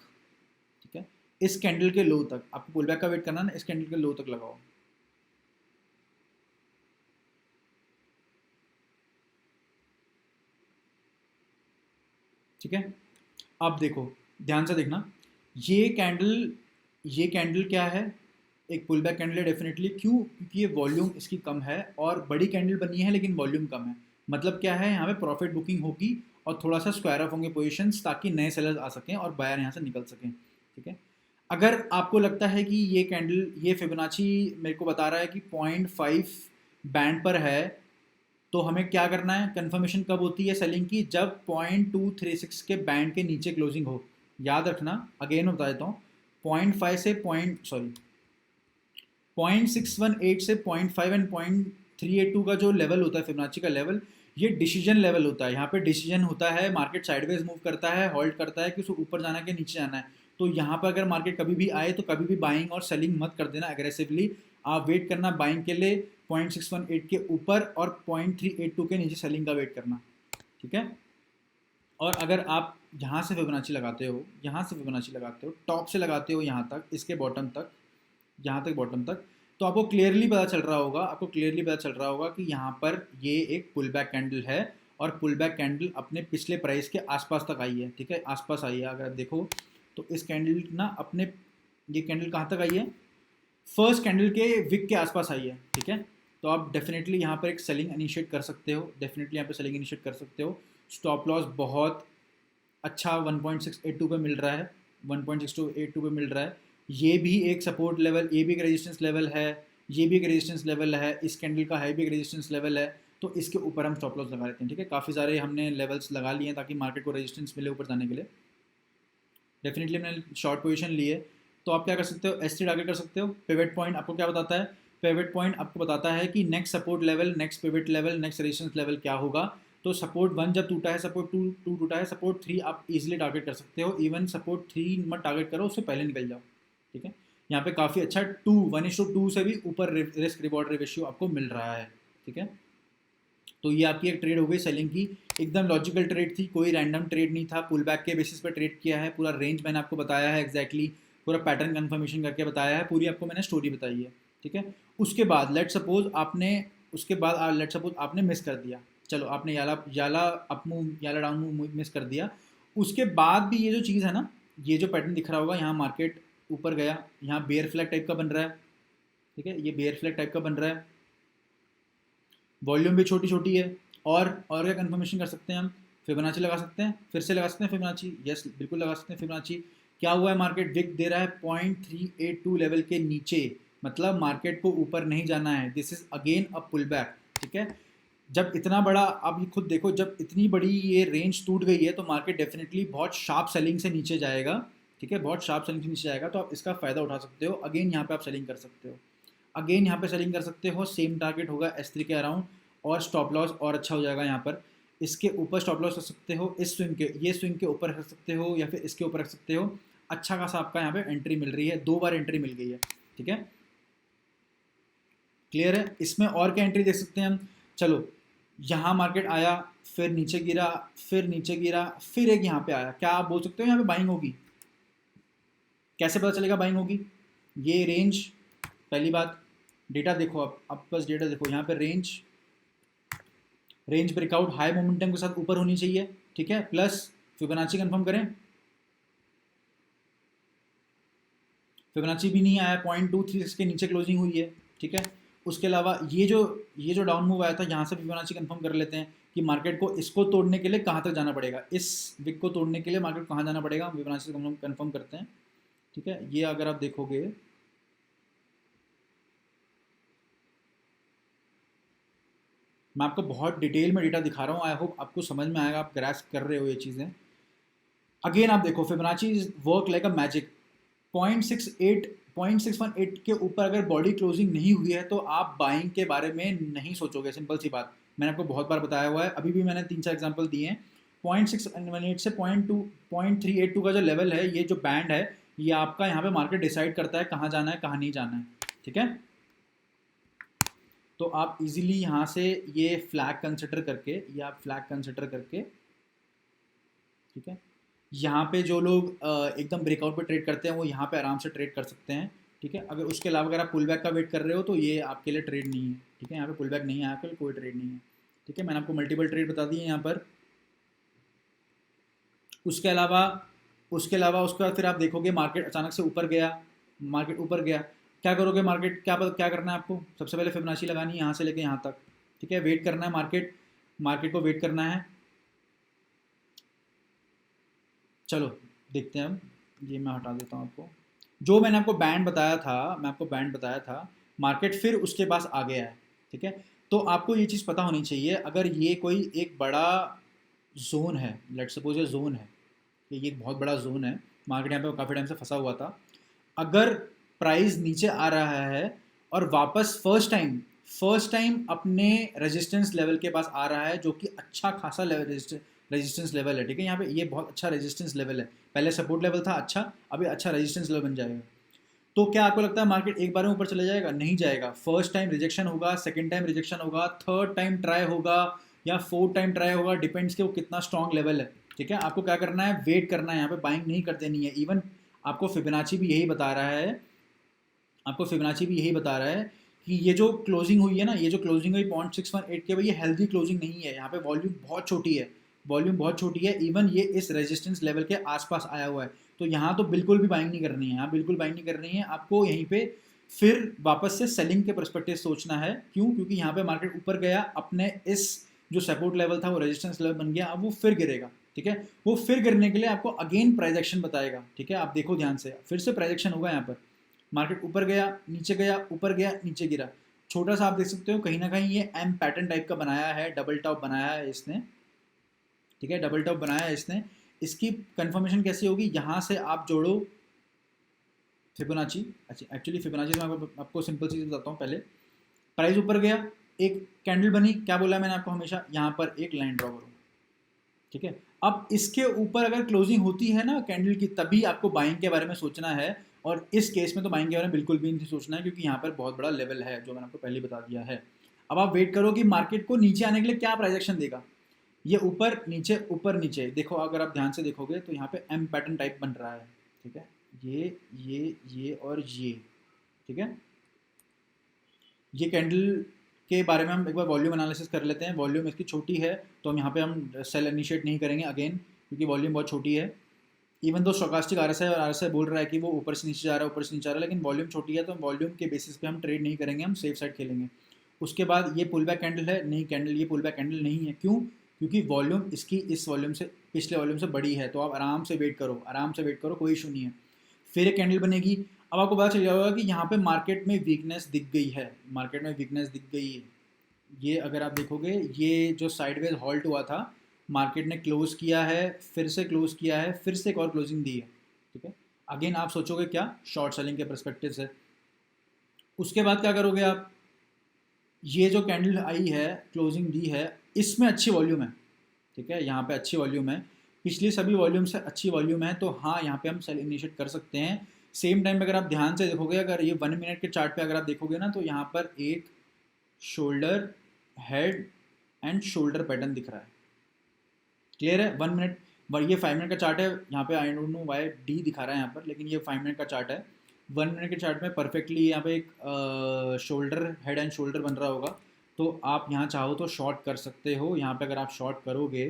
ठीक है, इस कैंडल के लो तक आपको पुल बैक का वेट करना है ना, इस कैंडल के लो तक लगाओ। ठीक है, अब देखो, ध्यान से देखना, ये कैंडल ये कैंडल क्या है, एक पुल बैक कैंडल है डेफिनेटली। क्यों? क्योंकि ये वॉल्यूम इसकी कम है और बड़ी कैंडल बनी है लेकिन वॉल्यूम कम है। मतलब क्या है, यहाँ पे प्रॉफिट बुकिंग होगी और थोड़ा सा स्क्वायर ऑफ होंगे पोजीशंस, ताकि नए सेलर्स आ सकें और बायर यहाँ से निकल सकें। ठीक है, अगर आपको लगता है कि ये कैंडल, ये फिबोनाची मेरे को बता रहा है कि 0.5 बैंड पर है, तो हमें क्या करना है, कंफर्मेशन कब होती है सेलिंग की, जब 0.236 के बैंड के नीचे क्लोजिंग हो। याद रखना, अगेन बता देता हूँ, 0.5 से 0.618 से 0.5 एंड 0.382 का जो लेवल होता है फिबोनाची का लेवल, ये डिसीजन लेवल होता है। यहाँ पे डिसीजन होता है, मार्केट साइडवेज मूव करता है, होल्ड करता है कि उसको ऊपर जाना है कि नीचे जाना है। तो यहाँ पर अगर मार्केट कभी भी आए तो कभी भी बाइंग और सेलिंग मत कर देना एग्रेसिवली। आप वेट करना बाइंग के लिए 0.618 के ऊपर और 0.382 के नीचे सेलिंग का वेट करना। ठीक है, और अगर आप यहाँ से फिबोनाची लगाते हो, यहाँ से फिबोनाची लगाते हो, टॉप से लगाते हो यहाँ तक, इसके बॉटम तक, यहाँ तक बॉटम तक, तो आपको क्लियरली पता चल रहा होगा, आपको क्लियरली पता चल रहा होगा कि यहाँ पर ये एक पुल बैक कैंडल है और पुल बैक कैंडल अपने पिछले प्राइस के आसपास तक आई है। ठीक है, आसपास आई है। अगर आप देखो तो इस कैंडल ना अपने, ये कैंडल कहाँ तक आई है, फर्स्ट कैंडल के विक के आसपास आई है। ठीक है, तो आप डेफिनेटली यहाँ पर एक सेलिंग इनिशिएट कर सकते हो, डेफिनेटली यहाँ पर सेलिंग इनिशिएट कर सकते हो। स्टॉप लॉस बहुत अच्छा 1.682 पे मिल रहा है, 1.682 पे मिल रहा है। ये भी एक सपोर्ट लेवल, ये भी एक रेजिस्टेंस लेवल है, ये भी एक रेजिस्टेंस लेवल है, इस कैंडल का हाई भी एक रेजिस्टेंस लेवल है। तो इसके ऊपर हम स्टॉप लॉस लगा लेते हैं। ठीक है, काफ़ी सारे हमने लेवल्स लगा लिए हैं ताकि मार्केट को रेजिस्टेंस मिले ऊपर जाने के लिए। डेफिनेटली हमने शॉर्ट पोजीशन लिए, तो आप क्या कर सकते हो, एस टी टारगेट कर सकते हो। पिवट पॉइंट आपको क्या बताता है, पिवट पॉइंट आपको बताता है कि next support level, next pivot level, next resistance level क्या होगा। तो सपोर्ट 1 जब टूटा है, सपोर्ट 2 टूटा है, सपोर्ट 3 आप इजीली टारगेट कर सकते हो। इवन सपोर्ट 3 मत टारगेट करो, उससे पहले निकल जाओ। ठीक है, यहाँ पे काफ़ी अच्छा 1:2 से भी ऊपर रिस्क रिवॉर्ड रेशियो आपको मिल रहा है। ठीक है, तो ये आपकी एक ट्रेड हो गई सेलिंग की, एकदम लॉजिकल ट्रेड थी, कोई रैंडम ट्रेड नहीं था, पुल बैक के बेसिस पर ट्रेड किया है। पूरा रेंज मैंने आपको बताया है एग्जैक्टली, पूरा पैटर्न कंफर्मेशन करके बताया है, पूरी आपको मैंने स्टोरी बताई है। ठीक है, उसके बाद लेट सपोज आपने मिस कर दिया, चलो आपने याला अप मूव, याला डाउन मूव मिस कर दिया। उसके बाद भी ये जो चीज़ है ना, ये जो पैटर्न दिख रहा होगा, यहाँ मार्केट ऊपर गया, यहाँ बेयर फ्लैग टाइप का बन रहा है। ठीक है, ये बेयर फ्लैग टाइप का बन रहा है, वॉल्यूम भी छोटी छोटी है। और क्या कंफर्मेशन कर सकते हैं हम, फिबोनाची लगा सकते हैं, फिर से लगा सकते हैं फिबोनाची, यस बिल्कुल लगा सकते हैं फिबोनाची। क्या हुआ है, मार्केट विक दे रहा है 0.382 लेवल के नीचे, मतलब मार्केट को ऊपर नहीं जाना है। This is again a pull back. ठीक है, जब इतना बड़ा, आप ये खुद देखो, जब इतनी बड़ी ये रेंज टूट गई है तो मार्केट डेफिनेटली बहुत शार्प सेलिंग से नीचे जाएगा। ठीक है, बहुत शार्प सेलिंग से नीचे जाएगा, तो आप इसका फ़ायदा उठा सकते हो। अगेन यहाँ पे आप सेलिंग कर सकते हो, अगेन यहाँ पे सेलिंग कर सकते हो। सेम टारगेट होगा S3 के अराउंड, और स्टॉप लॉस और अच्छा हो जाएगा यहाँ पर। इसके ऊपर स्टॉप लॉस रख सकते हो, इस स्विंग के, ये स्विंग के ऊपर रख सकते हो, या फिर इसके ऊपर रख सकते हो। अच्छा खासा आपका यहाँ पे एंट्री मिल रही है, 2 बार एंट्री मिल गई है। ठीक है, क्लियर है। इसमें और क्या एंट्री देख सकते हैं हम, चलो यहाँ मार्केट आया, फिर नीचे गिरा, फिर नीचे गिरा, फिर एक यहाँ पे आया, क्या आप बोल सकते हो यहाँ पे बाइंग होगी? कैसे पता चलेगा बाइंग होगी? ये रेंज, पहली बात डेटा देखो, आप बस डेटा देखो, यहाँ पे रेंज ब्रेकआउट हाई मोमेंटम के साथ ऊपर होनी चाहिए। ठीक है, प्लस फिबोनाची कंफर्म करें, फिबोनाची भी नहीं आया, 0.23 के नीचे क्लोजिंग हुई है। ठीक है, उसके अलावा ये जो डाउन मूव आया था, यहाँ से फिबोनाची कंफर्म कर लेते हैं कि मार्केट को इसको तोड़ने के लिए कहाँ तक जाना पड़ेगा, इस विक को तोड़ने के लिए मार्केट कहाँ जाना पड़ेगा, फिबोनाची से कंफर्म करते हैं। ठीक है, ये अगर आप देखोगे मैं आपको बहुत डिटेल में डेटा दिखा रहा हूँ, आई होप आपको समझ में आएगा, आप ग्रास्प कर रहे हो ये चीज़ें। अगेन आप देखो Fibonacci work like a magic. 0.18 के ऊपर अगर बॉडी क्लोजिंग नहीं हुई है तो आप बाइंग के बारे में नहीं सोचोगे, सिंपल सी बात। मैंने आपको बहुत बार बताया हुआ है, अभी भी मैंने 3-4 एग्जांपल दिए हैं। 0.618 से 0.382 का जो लेवल है, ये जो बैंड है, ये आपका यहाँ पे मार्केट डिसाइड करता है कहाँ जाना है कहाँ नहीं जाना है, ठीक है। तो आप इजीली यहाँ से ये फ्लैग कंसिडर करके, ये आप फ्लैग कंसिडर करके, ठीक है, यहाँ पे जो लोग एकदम ब्रेकआउट पे ट्रेड करते हैं वो यहाँ पे आराम से ट्रेड कर सकते हैं, ठीक है। अगर उसके अलावा अगर आप पुल बैक का वेट कर रहे हो तो ये आपके लिए ट्रेड नहीं है, ठीक है। यहाँ पे पुल बैक नहीं है, आपके लिए कोई ट्रेड नहीं है, ठीक है। मैंने आपको मल्टीपल ट्रेड बता दिए यहाँ पर। उसके अलावा उसके बाद फिर आप देखोगे मार्केट अचानक से ऊपर गया, मार्केट ऊपर गया, क्या करोगे, मार्केट क्या करना है आपको, सबसे पहले फिबोनाची लगानी है यहाँ से लेके यहाँ तक, ठीक है। वेट करना है, मार्केट को वेट करना है। चलो देखते हैं हम, ये मैं हटा देता हूँ आपको। जो मैंने आपको बैंड बताया था, मार्केट फिर उसके पास आ गया है, ठीक है। तो आपको ये चीज़ पता होनी चाहिए, अगर ये कोई एक बड़ा जोन है, लेट सपोज ये जोन है, ये एक बहुत बड़ा जोन है, मार्केट यहाँ पे काफ़ी टाइम से फंसा हुआ था। अगर प्राइस नीचे आ रहा है और वापस फर्स्ट टाइम अपने रेजिस्टेंस लेवल के पास आ रहा है, जो कि अच्छा खासा लेवल रेजिस्टेंस लेवल है, ठीक है। यहाँ पे ये बहुत अच्छा रेजिस्टेंस लेवल है, पहले सपोर्ट लेवल था अच्छा, अभी अच्छा रेजिस्टेंस लेवल बन जाएगा। तो क्या आपको लगता है मार्केट एक बार में ऊपर चले जाएगा? नहीं जाएगा। फर्स्ट टाइम रिजेक्शन होगा, सेकंड टाइम रिजेक्शन होगा, थर्ड टाइम ट्राई होगा या फोर्थ टाइम ट्राई होगा, डिपेंड्स कि वो कितना स्ट्रॉन्ग लेवल है, ठीक है। आपको क्या करना है, वेट करना है, यहाँ पे बाइंग नहीं कर देनी है। इवन आपको फिबोनाची भी यही बता रहा है, कि ये जो क्लोजिंग हुई है ना, ये जो क्लोजिंग हुई 0.618 के, भाई ये हेल्दी क्लोजिंग नहीं है। यहाँ पे वॉल्यूम बहुत छोटी है, इवन ये इस रेजिस्टेंस लेवल के आसपास आया हुआ है। तो यहाँ तो बिल्कुल भी बाइंग नहीं करनी है, आपको यहीं पे फिर वापस से सेलिंग के परस्पेक्टिव सोचना है। क्यों? क्योंकि यहाँ पे मार्केट ऊपर गया, अपने इस जो सपोर्ट लेवल था वो रेजिस्टेंस लेवल बन गया, अब वो फिर गिरेगा, ठीक है। वो फिर गिरने के लिए आपको अगेन प्राइस एक्शन बताएगा, ठीक है। आप देखो ध्यान से, फिर से प्राइस एक्शन होगा। यहाँ पर मार्केट ऊपर गया, नीचे गया, ऊपर गया, नीचे गिरा, छोटा सा आप देख सकते हो कहीं ना कहीं ये एम पैटर्न टाइप का बनाया है, डबल टॉप बनाया है इसने, ठीक है, डबल टॉप बनाया है इसने। इसकी कंफर्मेशन कैसी होगी, यहाँ से आप जोड़ो फिबोनाची। अच्छा, एक्चुअली फिबोनाची में आपको सिंपल चीज़ बताता हूँ। पहले प्राइस ऊपर गया, एक कैंडल बनी, क्या बोला मैंने आपको हमेशा, यहाँ पर एक लाइन ड्रॉ करो, ठीक है। अब इसके ऊपर अगर क्लोजिंग होती है ना कैंडल की, तभी आपको बाइंग के बारे में सोचना है। और इस केस में तो बाइंग के बारे में बिल्कुल भी नहीं सोचना है, क्योंकि यहाँ पर बहुत बड़ा लेवल है जो मैंने आपको पहले बता दिया है। अब आप वेट करो कि मार्केट को नीचे आने के लिए क्या प्राइस एक्शन देगा। ये ऊपर नीचे देखो, अगर आप ध्यान से देखोगे तो यहाँ पे एम पैटर्न टाइप बन रहा है, ठीक है। ये और ये, ठीक है। ये कैंडल के बारे में हम एक बार वॉल्यूम एनालिसिस कर लेते हैं। वॉल्यूम इसकी छोटी है, तो हम यहाँ पे हम सेल इनिशिएट नहीं करेंगे अगेन, क्योंकि वॉल्यूम बहुत छोटी है। इवन दो स्टोकास्टिक आरएसआई बोल रहा है कि वो ऊपर से नीचे जा रहा है, लेकिन वॉल्यूम छोटी है, तो वॉल्यूम के बेसिस पे हम ट्रेड नहीं करेंगे, हम सेफ साइड खेलेंगे। उसके बाद ये पुल बैक कैंडल है, ये पुल बैक कैंडल नहीं है। क्यों? क्योंकि वॉल्यूम इसकी इस वॉल्यूम से, पिछले वॉल्यूम से बड़ी है। तो आप आराम से वेट करो, कोई इशू नहीं है। फिर एक कैंडल बनेगी, अब आपको पता चल जाएगा कि यहाँ पे मार्केट में वीकनेस दिख गई है, ये अगर आप देखोगे, ये जो साइडवेज हॉल्ट हुआ था, मार्केट ने क्लोज किया है, फिर से क्लोज किया है, फिर से एक और क्लोजिंग दी है, ठीक है। अगेन आप सोचोगे क्या, शॉर्ट सेलिंग के परस्पेक्टिव से। उसके बाद क्या करोगे आप, ये जो कैंडल आई है, क्लोजिंग दी है, इसमें अच्छी वॉल्यूम है, ठीक है। यहाँ पे अच्छी वॉल्यूम है, पिछली सभी वॉल्यूम से अच्छी वॉल्यूम है, तो हाँ यहाँ पे हम सेल इनिशिएट कर सकते हैं। सेम टाइम पे अगर आप ध्यान से देखोगे, अगर ये 1 मिनट के चार्ट पे अगर आप देखोगे ना, तो यहाँ पर एक shoulder, head and shoulder pattern दिख रहा है, क्लियर है। 1 मिनट, ये 5 मिनट का चार्ट है, यहाँ पे I don't know why D दिखा रहा है यहाँ पर, लेकिन ये 5 मिनट का चार्ट है। 1 मिनट के चार्ट में परफेक्टली यहाँ पे एक शोल्डर, हेड एंड शोल्डर बन रहा होगा। तो आप यहाँ चाहो तो शॉर्ट कर सकते हो। यहाँ पे अगर आप शॉर्ट करोगे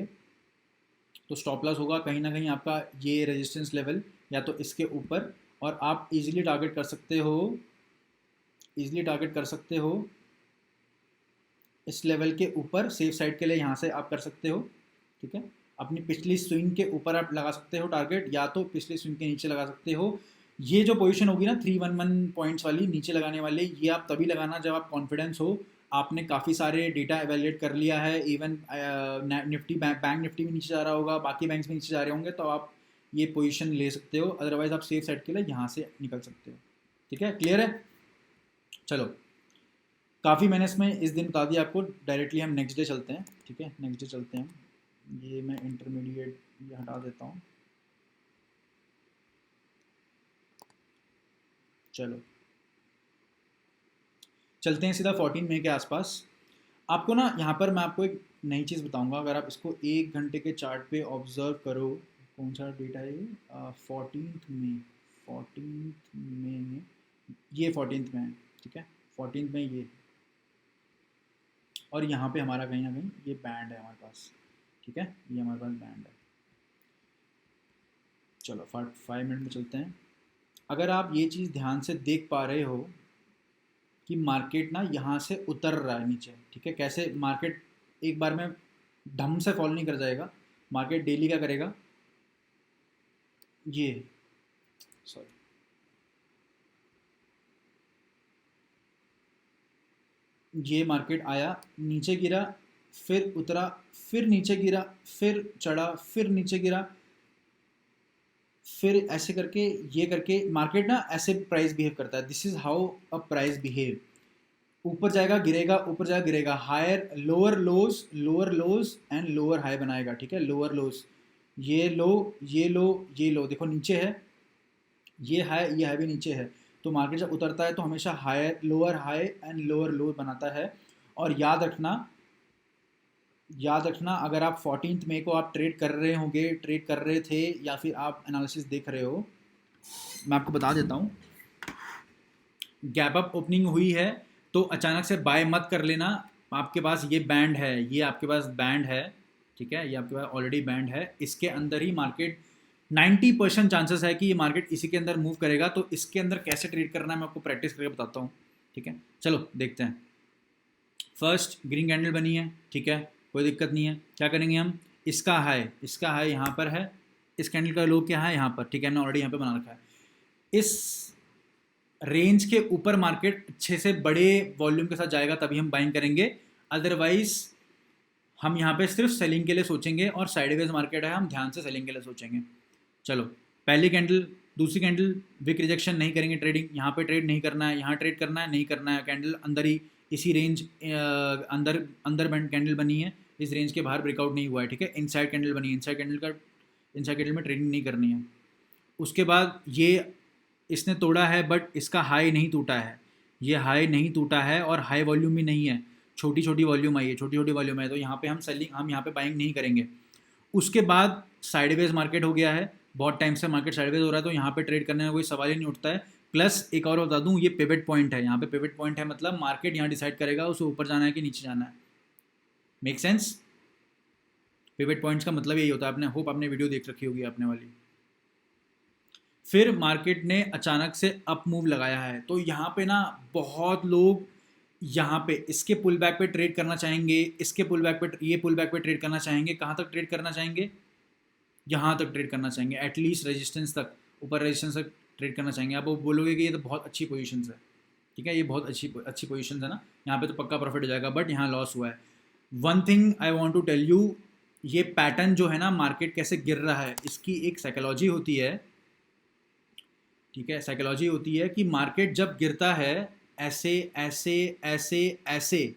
तो स्टॉप लॉस होगा कहीं ना कहीं आपका ये रेजिस्टेंस लेवल, या तो इसके ऊपर, और आप इजीली टारगेट कर सकते हो इस लेवल के ऊपर, सेफ साइड के लिए यहाँ से आप कर सकते हो, ठीक है। अपनी पिछली स्विंग के ऊपर आप लगा सकते हो टारगेट, या तो पिछली स्विंग के नीचे लगा सकते हो। ये जो पोजीशन होगी ना 311 पॉइंट्स वाली नीचे लगाने वाली, ये आप तभी लगाना जब आप कॉन्फिडेंस हो, आपने काफ़ी सारे डेटा एवेल्यूएट कर लिया है, इवन निफ्टी बैंक निफ्टी भी नीचे जा रहा होगा, बाकी बैंक्स भी नीचे जा रहे होंगे, तो आप ये पोजीशन ले सकते हो, अदरवाइज आप सेफ साइड के लिए यहाँ से निकल सकते हो। ठीक है, क्लियर है? चलो, काफ़ी मैंने इसमें इस दिन बता दिया आपको, डायरेक्टली हम नेक्स्ट डे चलते हैं। ठीक है, नेक्स्ट डे चलते हैं, ये मैं इंटरमीडिएट ये हटा देता हूँ। चलो चलते हैं सीधा 14 मई के आसपास। आपको ना यहाँ पर मैं आपको एक नई चीज़ बताऊंगा, अगर आप इसको 1 घंटे के चार्ट पे ऑब्जर्व करो, कौन सा डेटा है ये, 14 मई, ये 14 मई है। ठीक है, 14 मई ये, और यहाँ पे हमारा कहीं ना कहीं ये बैंड है हमारे पास। ठीक है, ये हमारे पास बैंड है। चलो 5 मिनट में चलते हैं। अगर आप ये चीज़ ध्यान से देख पा रहे हो कि मार्केट ना यहाँ से उतर रहा है नीचे। ठीक है, कैसे मार्केट एक बार में धम से फॉल नहीं कर जाएगा। मार्केट डेली क्या करेगा, ये सॉरी ये मार्केट आया, नीचे गिरा, फिर उतरा, फिर नीचे गिरा, फिर चढ़ा, फिर नीचे गिरा, फिर ऐसे करके ये करके मार्केट ना ऐसे प्राइस बिहेव करता है। This is how a price behave. ऊपर जाएगा गिरेगा, ऊपर जाएगा गिरेगा, higher lower lows and lower high बनाएगा। ठीक है, लोअर लोज, ये लो, ये लो, ये लो, देखो नीचे है, ये हाई भी नीचे है। तो मार्केट जब उतरता है तो हमेशा higher lower high and lower low बनाता है। और याद रखना अगर आप 14 मई को आप ट्रेड कर रहे होंगे, ट्रेड कर रहे थे, या फिर आप एनालिसिस देख रहे हो, मैं आपको बता देता हूँ, गैप अप ओपनिंग हुई है तो अचानक से बाय मत कर लेना। आपके पास ये बैंड है, ये आपके पास बैंड है। ठीक है, ये आपके पास ऑलरेडी बैंड है, इसके अंदर ही मार्केट 90% चांसेस है कि ये मार्केट इसी के अंदर मूव करेगा। तो इसके अंदर कैसे ट्रेड करना है मैं आपको प्रैक्टिस करके बताता हूँ। ठीक है, चलो देखते हैं। फर्स्ट ग्रीन कैंडल बनी है, ठीक है, कोई दिक्कत नहीं है। क्या करेंगे हम, इसका हाई यहाँ पर है, इस कैंडल का लो क्या है यहाँ पर। ठीक है, हमने ऑलरेडी यहाँ पे बना रखा है। इस रेंज के ऊपर मार्केट अच्छे से बड़े वॉल्यूम के साथ जाएगा तभी हम बाइंग करेंगे, अदरवाइज हम यहाँ पे सिर्फ सेलिंग के लिए सोचेंगे, और साइडवेज मार्केट है, हम ध्यान से सेलिंग के लिए सोचेंगे। चलो, पहली कैंडल, दूसरी कैंडल, विक रिजेक्शन नहीं करेंगे ट्रेडिंग, यहाँ पे ट्रेड नहीं करना है, यहाँ ट्रेड करना है, नहीं करना है। कैंडल अंदर ही इसी रेंज अंदर बैंड कैंडल बनी है, इस रेंज के बाहर ब्रेकआउट नहीं हुआ है। ठीक है, इनसाइड कैंडल बनी है, इनसाइड कैंडल में ट्रेडिंग नहीं करनी है। उसके बाद ये इसने तोड़ा है, बट इसका हाई नहीं टूटा है, ये हाई नहीं टूटा है, और हाई वॉल्यूम भी नहीं है, छोटी छोटी वॉल्यूम आई है, छोटी छोटी वॉल्यूम है, तो यहाँ पे हम यहाँ पे बाइंग नहीं करेंगे। उसके बाद साइडवेज मार्केट हो गया है, बहुत टाइम से मार्केट साइडवेज हो रहा है, तो यहाँ पे ट्रेड करने में कोई सवाल ही नहीं उठता है। प्लस एक और बता दूँ, ये पिवट पॉइंट है, यहाँ पे पिवट पॉइंट है, मतलब मार्केट यहाँ डिसाइड करेगा उसे ऊपर जाना है कि नीचे जाना है। Make sense? पिवट पॉइंट्स का मतलब यही होता है, आपने होप आपने वीडियो देख रखी होगी आपने वाली। फिर मार्केट ने अचानक से अप मूव लगाया है, तो यहाँ पे ना बहुत लोग यहाँ पे इसके पुल बैक पे ट्रेड करना चाहेंगे, इसके पुल बैक पे, ये पुल बैक पे ट्रेड करना चाहेंगे। कहाँ तक ट्रेड करना चाहेंगे, यहाँ तक ट्रेड करना चाहेंगे, एटलीस्ट रेजिस्टेंस तक, ऊपर रेजिस्टेंस तक ट्रेड करना चाहेंगे। आप वो बोलोगे कि ये तो बहुत अच्छी पोजीशन है, ठीक है, ये बहुत अच्छी पोजीशन है ना, यहाँ पे तो पक्का प्रॉफिट हो जाएगा, बट यहाँ लॉस हुआ है। One thing I want to tell you, ये पैटर्न जो है ना, मार्केट कैसे गिर रहा है, इसकी एक साइकोलॉजी होती है। ठीक है, साइकोलॉजी होती है कि मार्केट जब गिरता है ऐसे ऐसे ऐसे ऐसे,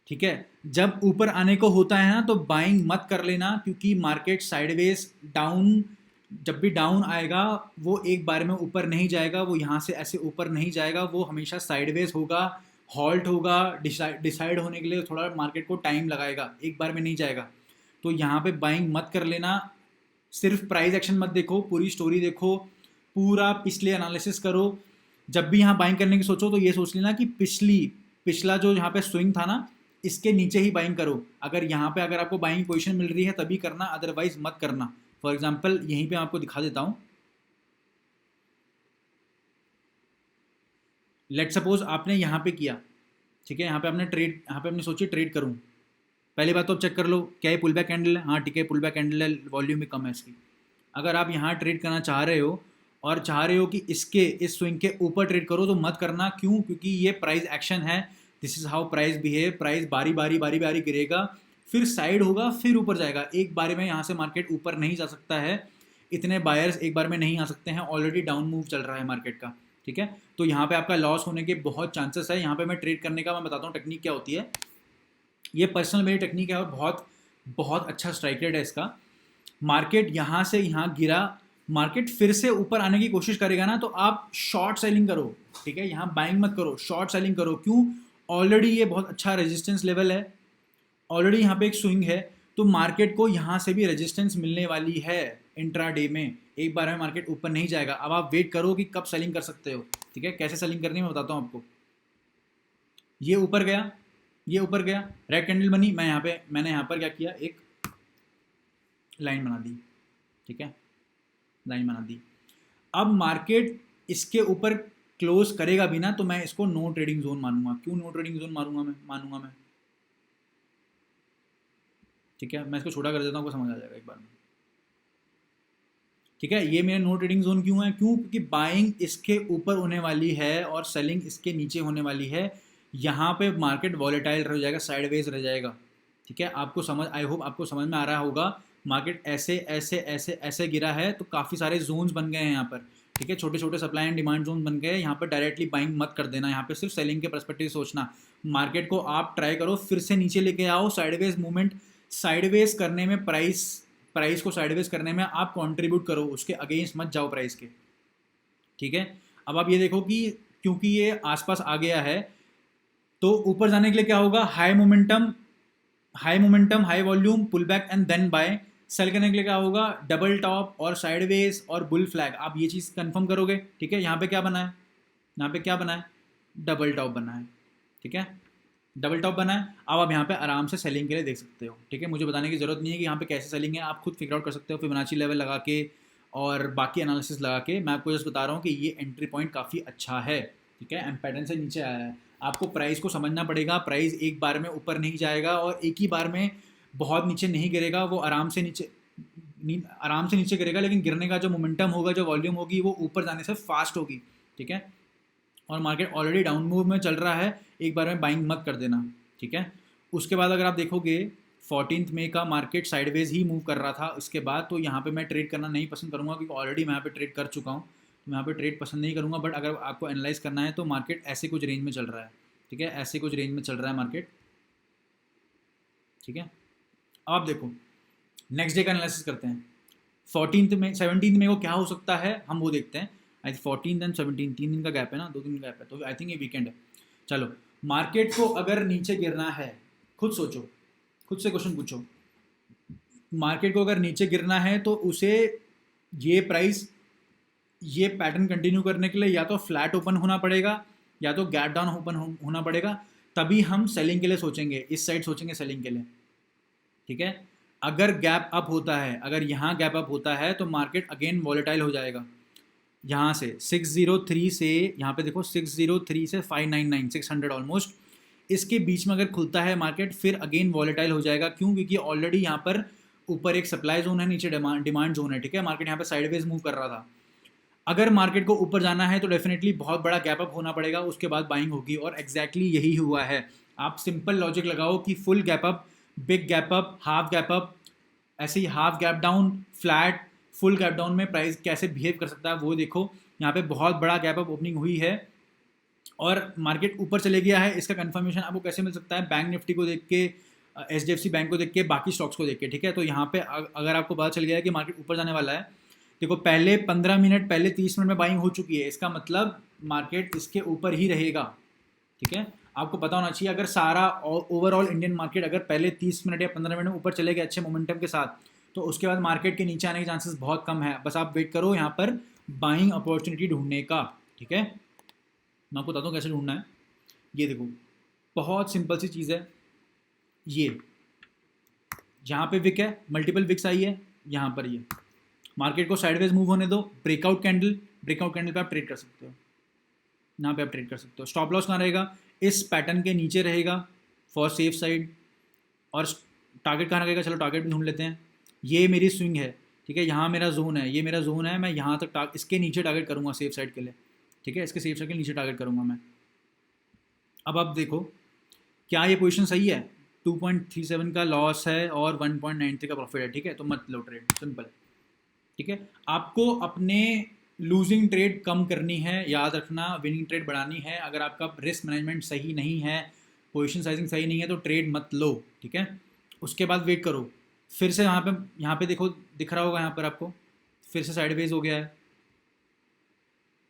ठीक है, जब ऊपर आने को होता है ना तो बाइंग मत कर लेना, क्योंकि मार्केट साइडवेज डाउन, जब भी डाउन आएगा वो एक बार में ऊपर नहीं जाएगा, वो यहाँ से ऐसे ऊपर नहीं जाएगा, वो हमेशा साइडवेज होगा, हॉल्ट होगा, डिसाइड होने के लिए थोड़ा मार्केट को टाइम लगाएगा, एक बार में नहीं जाएगा। तो यहाँ पे बाइंग मत कर लेना, सिर्फ प्राइस एक्शन मत देखो, पूरी स्टोरी देखो, पूरा पिछले एनालिसिस करो। जब भी यहाँ बाइंग करने की सोचो तो ये सोच लेना कि पिछला जो यहाँ पे स्विंग था ना, इसके नीचे ही बाइंग करो। अगर यहाँ पे अगर आपको बाइंग पोजीशन मिल रही है तभी करना, अदरवाइज मत करना। फॉर एग्जांपल यहीं पे मैं आपको दिखा देता हूँ। लेट सपोज आपने यहाँ पे किया, ठीक है, यहाँ पे आपने सोची ट्रेड करूँ। पहली बात तो आप चेक कर लो क्या ये पुल बैक कैंडल है, हाँ ठीक है, पुल बैक कैंडल है, वॉल्यूम भी कम है इसकी। अगर आप यहाँ ट्रेड करना चाह रहे हो और चाह रहे हो कि इस स्विंग के ऊपर ट्रेड करो तो मत करना। क्यों? क्योंकि ये प्राइस एक्शन है, this is how price behave. Price बारी बारी बारी बारी गिरेगा, फिर साइड होगा, फिर ऊपर जाएगा। एक बार में यहाँ से मार्केट ऊपर नहीं जा सकता है, इतने बायर्स एक बार में नहीं आ सकते हैं, ऑलरेडी डाउन मूव चल रहा है मार्केट का, ठीक है। तो यहाँ पे आपका लॉस होने के बहुत चांसेस है। यहाँ पे मैं ट्रेड करने का मैं बताता हूँ टेक्निक क्या होती है। ये पर्सनल मेरी टेक्निक है और बहुत बहुत अच्छा स्ट्राइक रेट है इसका। मार्केट यहाँ से यहाँ गिरा, मार्केट फिर से ऊपर आने की कोशिश करेगा ना, तो आप शॉर्ट सेलिंग करो, ठीक है। यहाँ बाइंग मत करो, शॉर्ट सेलिंग करो। क्यों? ऑलरेडी ये बहुत अच्छा रेजिस्टेंस लेवल है, ऑलरेडी यहाँ पे एक स्विंग है, तो मार्केट को यहाँ से भी रेजिस्टेंस मिलने वाली है इंट्राडे में। एक बार में मार्केट ऊपर नहीं जाएगा। अब आप वेट करो कि कब सेलिंग कर सकते हो, ठीक है। कैसे सेलिंग करनी है मैं बताता हूँ आपको। ये ऊपर गया, ये ऊपर गया, रेड कैंडल बनी, मैंने यहाँ पर क्या किया, एक लाइन बना दी, ठीक है, लाइन बना दी। अब मार्केट इसके ऊपर क्लोज करेगा भी ना, तो मैं इसको नो ट्रेडिंग जोन मानूंगा। क्यों नो ट्रेडिंग जोन मानूंगा मैं, ठीक है। मैं इसको छोटा कर देता हूँ, आपको समझ आ जाएगा एक बार में, ठीक है। ये मेरा नो ट्रेडिंग जोन क्यों है? क्योंकि बाइंग इसके ऊपर होने वाली है और सेलिंग इसके नीचे होने वाली है। यहाँ पे मार्केट वॉलेटाइल रह जाएगा, साइडवेज रह जाएगा, ठीक है। आपको समझ, आई होप आपको समझ में आ रहा होगा। मार्केट ऐसे ऐसे ऐसे ऐसे गिरा है, तो काफ़ी सारे जोन्स बन गए हैं यहाँ पर, ठीक है। छोटे छोटे सप्लाई एंड डिमांड जोन बन गए। यहाँ पर डायरेक्टली बाइंग मत कर देना, यहाँ पे सिर्फ सेलिंग के पर्सपेक्टिव सोचना। मार्केट को आप ट्राई करो फिर से नीचे लेके आओ, साइडवेज मूवमेंट, साइडवेज करने में प्राइस को साइडवेज करने में आप कंट्रीब्यूट करो, उसके अगेंस्ट मत जाओ प्राइस के, ठीक है। अब आप ये देखो कि क्योंकि ये आसपास आ गया है, तो ऊपर जाने के लिए क्या होगा, high momentum, high volume, pull back and then buy. Sell करने के लिए क्या होगा, डबल टॉप और साइडवेज और बुल फ्लैग। आप ये चीज़ कंफर्म करोगे, ठीक है। यहाँ पे क्या बना है, यहाँ पे क्या बना है, डबल टॉप बना है, ठीक है, डबल टॉप बना है। अब आप यहाँ पे आराम से सेलिंग के लिए देख सकते हो, ठीक है। मुझे बताने की जरूरत नहीं है कि यहाँ पे कैसे सेलिंग है, आप खुद फिगर आउट कर सकते हो फिबोनाची लेवल लगा के और बाकी एनालिसिस लगा के। मैं आपको जस्ट बता रहा हूँ कि ये एंट्री पॉइंट काफ़ी अच्छा है, ठीक है। एम पैटर्न से नीचे आया है, आपको प्राइस को समझना पड़ेगा। प्राइस एक बार में ऊपर नहीं जाएगा और एक ही बार में बहुत नीचे नहीं गिरेगा, वो आराम से नीचे गिरेगा, लेकिन गिरने का जो मोमेंटम होगा, जो वॉल्यूम होगी, वो ऊपर जाने से फास्ट होगी, ठीक है। और मार्केट ऑलरेडी डाउन मूव में चल रहा है, एक बार में बाइंग मत कर देना, ठीक है। उसके बाद अगर आप देखोगे 14 मई का मार्केट साइडवेज ही मूव कर रहा था इसके बाद, तो यहाँ पे मैं ट्रेड करना नहीं पसंद करूँगा, क्योंकि ऑलरेडी मैं यहाँ पे ट्रेड कर चुका हूँ, तो मैं यहाँ पे ट्रेड पसंद नहीं करूँगा। बट अगर आपको एनालाइज करना है तो मार्केट ऐसे कुछ रेंज में चल रहा है, ठीक है, ऐसे कुछ रेंज में चल रहा है मार्केट, ठीक है। अब आप देखो नेक्स्ट डे का एनालिसिस करते हैं। 17 मई को क्या हो सकता है हम वो देखते हैं। आई थिंक 14 एंड 17 3 दिन का गैप है ना, 2 दिन का गैप है, तो आई थिंक ये वीकेंड है। चलो, मार्केट को अगर नीचे गिरना है, खुद सोचो, खुद से क्वेश्चन पूछो, मार्केट को अगर नीचे गिरना है तो उसे ये प्राइस, ये पैटर्न कंटिन्यू करने के लिए या तो फ्लैट ओपन होना पड़ेगा या तो गैप डाउन ओपन होना पड़ेगा, तभी हम सेलिंग के लिए सोचेंगे, इस साइड सोचेंगे सेलिंग के लिए, ठीक है। अगर गैप अप होता है, अगर यहाँ गैप अप होता है, तो मार्केट अगेन वॉलेटाइल हो जाएगा। यहाँ से 603 से, यहाँ पे देखो 603 से 599 600 ऑलमोस्ट, इसके बीच में अगर खुलता है मार्केट, फिर अगेन वॉलेटाइल हो जाएगा। क्यों? क्योंकि ऑलरेडी यहाँ पर ऊपर एक सप्लाई जोन है, नीचे डिमांड जोन है, ठीक है। मार्केट यहाँ पर साइडवेज मूव कर रहा था। अगर मार्केट को ऊपर जाना है तो डेफिनेटली बहुत बड़ा गैप अप होना पड़ेगा, उसके बाद बाइंग होगी, और एग्जैक्टली यही हुआ है। आप सिंपल लॉजिक लगाओ कि full gap up, big gap up, half gap up, ऐसे ही half gap down, flat, full gap down में प्राइस कैसे बिहेव कर सकता है वो देखो। यहाँ पे बहुत बड़ा गैप अप ओपनिंग हुई है और मार्केट ऊपर चले गया है। इसका कंफर्मेशन आपको कैसे मिल सकता है? बैंक निफ्टी को देख के, HDFC बैंक को देख के, बाकी स्टॉक्स को देख के, ठीक है। तो यहाँ पे अगर आपको पता चल गया है कि मार्केट ऊपर जाने वाला है, देखो पहले 15 मिनट, पहले 30 मिनट में बाइंग हो चुकी है, इसका मतलब मार्केट इसके ऊपर ही रहेगा, ठीक है। आपको पता होना चाहिए, अगर सारा ओवरऑल इंडियन मार्केट अगर पहले 30 मिनट या 15 मिनट में ऊपर चले गए अच्छे मोमेंटम के साथ, तो उसके बाद मार्केट के नीचे आने के चांसेस बहुत कम है। बस आप वेट करो यहाँ पर बाइंग अपॉर्चुनिटी ढूंढने का, ठीक है। मैं आपको बताता हूँ कैसे ढूंढना है। ये देखो, बहुत सिंपल सी चीज़ है। ये यहाँ पे विक है, मल्टीपल विक्स आई है, यहाँ पर ये मार्केट को साइडवेज मूव होने दो, ब्रेकआउट कैंडल पे आप ट्रेड कर सकते हो, यहाँ पे आप ट्रेड कर सकते हो। स्टॉप लॉस कहाँ रहेगा? इस पैटर्न के नीचे रहेगा फॉर सेफ साइड। और टारगेट कहाँ रहेगा? चलो टारगेट भी ढूंढ लेते हैं। ये मेरी स्विंग है, ठीक है, यहाँ मेरा जोन है, ये मेरा जोन है, मैं यहाँ तक इसके नीचे टारगेट करूँगा सेफ साइड के लिए, ठीक है। इसके सेफ साइड के नीचे टारगेट करूँगा मैं। अब आप देखो क्या ये पोजीशन सही है? 2.37 का लॉस है और 1.93 का प्रॉफिट है, ठीक है, तो मत लो ट्रेड, सिंपल। ठीक है, आपको अपने लूजिंग ट्रेड कम करनी है, याद रखना, विनिंग ट्रेड बढ़ानी है। अगर आपका रिस्क मैनेजमेंट सही नहीं है, पोजीशन साइजिंग सही नहीं है, तो ट्रेड मत लो, ठीक है। उसके बाद वेट करो, फिर से यहाँ पे देखो, दिख रहा होगा यहाँ पर आपको, फिर से साइडवेज हो गया है,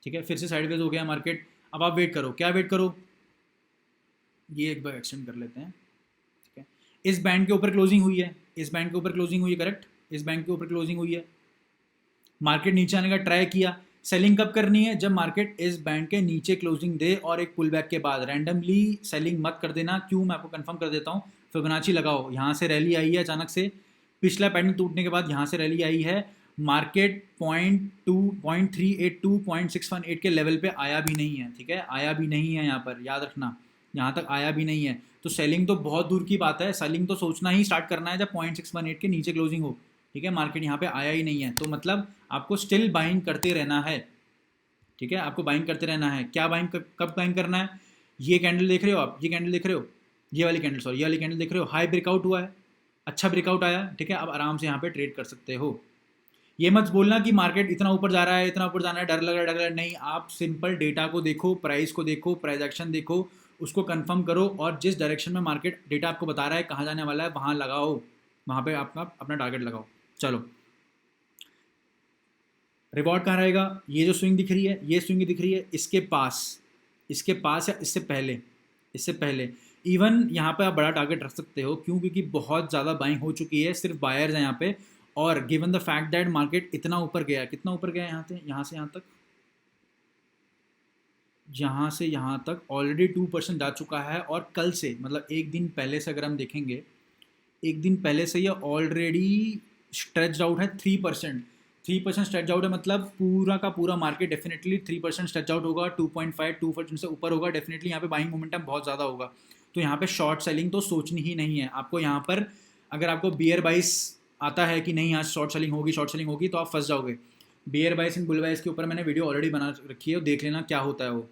ठीक है, फिर से साइडवेज हो गया है मार्केट। अब आप वेट करो, क्या वेट करो, ये एक बार एक्सटेंड कर लेते हैं, ठीक है। इस बैंड के ऊपर क्लोजिंग हुई है, इस बैंड के ऊपर क्लोजिंग हुई है, करेक्ट, इस बैंड के ऊपर क्लोजिंग हुई है, मार्केट नीचे आने का ट्राई किया। सेलिंग कब करनी है? जब मार्केट इस बैंड के नीचे क्लोजिंग दे और एक पुल बैक के बाद। रैंडमली सेलिंग मत कर देना, क्यों, मैं आपको कंफर्म कर देता हूँ। फिबोनाची लगाओ, यहाँ से रैली आई है अचानक से, पिछला पैटर्न टूटने के बाद यहाँ से रैली आई है, मार्केट 0.382 0.618 के लेवल पे आया भी नहीं है, ठीक है, आया भी नहीं है यहाँ पर, याद रखना, यहाँ तक आया भी नहीं है। तो सेलिंग तो बहुत दूर की बात है, सेलिंग तो सोचना ही स्टार्ट करना है जब 0.618 के नीचे क्लोजिंग हो, ठीक है। मार्केट यहाँ पे आया ही नहीं है, तो मतलब आपको स्टिल बाइंग करते रहना है, ठीक है, आपको बाइंग करते रहना है। क्या बाइंग, कब बाइंग करना है? ये कैंडल देख रहे हो आप, ये कैंडल देख रहे हो, ये वाली कैंडल, सॉरी, ये वाली कैंडल देख रहे हो, हाई ब्रेकआउट हुआ है, अच्छा ब्रेकआउट आया, ठीक है, अब आराम से यहाँ पे ट्रेड कर सकते हो। ये मत बोलना कि मार्केट इतना ऊपर जा रहा है, इतना ऊपर जाना है, डर लग रहा है, डर लग रहा है, नहीं, आप सिंपल डेटा को देखो, प्राइस को देखो, प्राइस एक्शन देखो, उसको कंफर्म करो, और जिस डायरेक्शन में मार्केट डेटा आपको बता रहा है कहाँ जाने वाला है, वहाँ लगाओ, वहाँ पे आपका अपना टारगेट लगाओ। चलो, रिवॉर्ड कहाँ रहेगा? ये जो स्विंग दिख रही है, ये स्विंग दिख रही है, इसके पास, इसके पास या इससे पहले, इससे पहले इवन यहाँ पे आप बड़ा टारगेट रख सकते हो, क्यों? क्योंकि बहुत ज़्यादा बाइंग हो चुकी है, सिर्फ बायर्स हैं यहाँ पे, और given the fact that market इतना ऊपर गया, कितना ऊपर गया यहाँ से, यहाँ से यहाँ तक, यहाँ से यहाँ तक ऑलरेडी 2% जा चुका है, और कल से, मतलब एक दिन पहले से अगर हम देखेंगे, एक दिन पहले से ये ऑलरेडी स्ट्रेच आउट है 3%। 3% स्ट्रेच आउट है, मतलब पूरा का पूरा मार्केट डेफिनेटली 3% स्ट्रेच आउट होगा, 2.5-2% से ऊपर होगा, डेफिनेटली यहाँ पे बाइंग मोमेंटम बहुत ज़्यादा होगा। तो यहाँ पे शॉर्ट सेलिंग तो सोचनी ही नहीं है आपको। यहाँ पर अगर आपको बियर बाइस आता है कि नहीं आज शॉर्ट सेलिंग होगी, शॉर्ट सेलिंग होगी, तो आप फंस जाओगे। बियर बाइस एंड बुल बाइस के ऊपर मैंने वीडियो ऑलरेडी बना रखी है, देख लेना क्या होता है वो,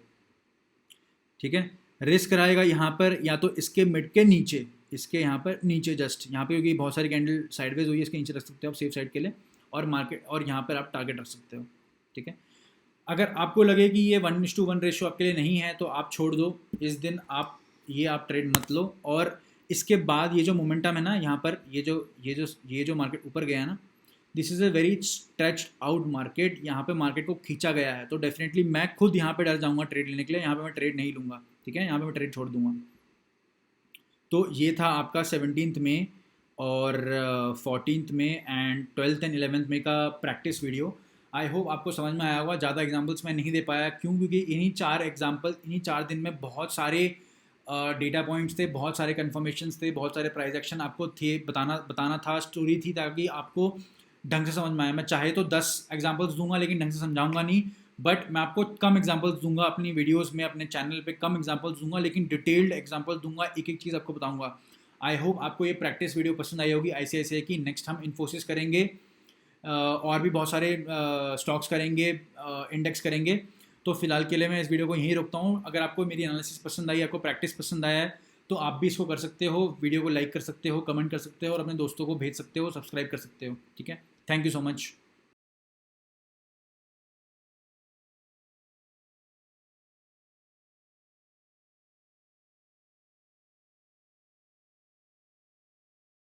ठीक है। रिस्क रहेगा यहाँ पर, या तो इसके मिड के नीचे, इसके यहाँ पर नीचे, जस्ट यहाँ पे, क्योंकि बहुत सारी कैंडल साइडवेज हुई है, इसके नीचे रख सकते हो आप सेफ साइड के लिए, और मार्केट, और यहाँ पर आप टारगेट रख सकते हो, ठीक है। अगर आपको लगे कि ये 1:1 रेशियो आपके लिए नहीं है, तो आप छोड़ दो इस दिन, आप ट्रेड मत लो। और इसके बाद ये जो मोमेंटम है ना यहाँ पर, ये जो मार्केट ऊपर गया है ना, this is a very stretched out market, यहाँ पे मार्केट को खींचा गया है, तो डेफिनेटली मैं खुद यहाँ पे डर जाऊँगा ट्रेड लेने के लिए, यहाँ पे मैं ट्रेड नहीं लूँगा, ठीक है, यहाँ पे मैं ट्रेड छोड़ दूँगा। तो ये था आपका 17 में और 14 में एंड 12th एंड 11th में का प्रैक्टिस वीडियो। आई होप आपको समझ में आया होगा। ज़्यादा एग्जांपल्स मैं नहीं दे पाया, क्यों? क्योंकि इन्हीं 4 दिन में बहुत सारे डेटा पॉइंट्स थे, बहुत सारे कन्फर्मेशंस थे, बहुत सारे प्राइस एक्शन आपको थे, बताना था, स्टोरी थी, ताकि आपको ढंग से समझ में आए। मैं चाहे तो 10 एग्जांपल्स दूंगा, लेकिन ढंग से समझाऊंगा नहीं, बट मैं आपको कम एग्जांपल्स दूंगा अपनी वीडियोस में, अपने चैनल पे कम एग्जांपल्स दूंगा, लेकिन डिटेल्ड एग्जांपल्स दूंगा, एक एक चीज़ आपको बताऊंगा। आई होप आपको ये प्रैक्टिस वीडियो पसंद आई होगी। ICICI की नेक्स्ट हम इन्फोसिस करेंगे, और भी बहुत सारे स्टॉक्स करेंगे, इंडेक्स करेंगे। तो फिलहाल के लिए मैं इस वीडियो को यहीं रोकता हूँ। अगर आपको मेरी एनालिसिस पसंद आई, आपको प्रैक्टिस पसंद आया है, तो आप भी इसको कर सकते हो, वीडियो को लाइक कर सकते हो, कमेंट कर सकते हो, और अपने दोस्तों को भेज सकते हो, सब्सक्राइब कर सकते हो, ठीक है। Thank you so much.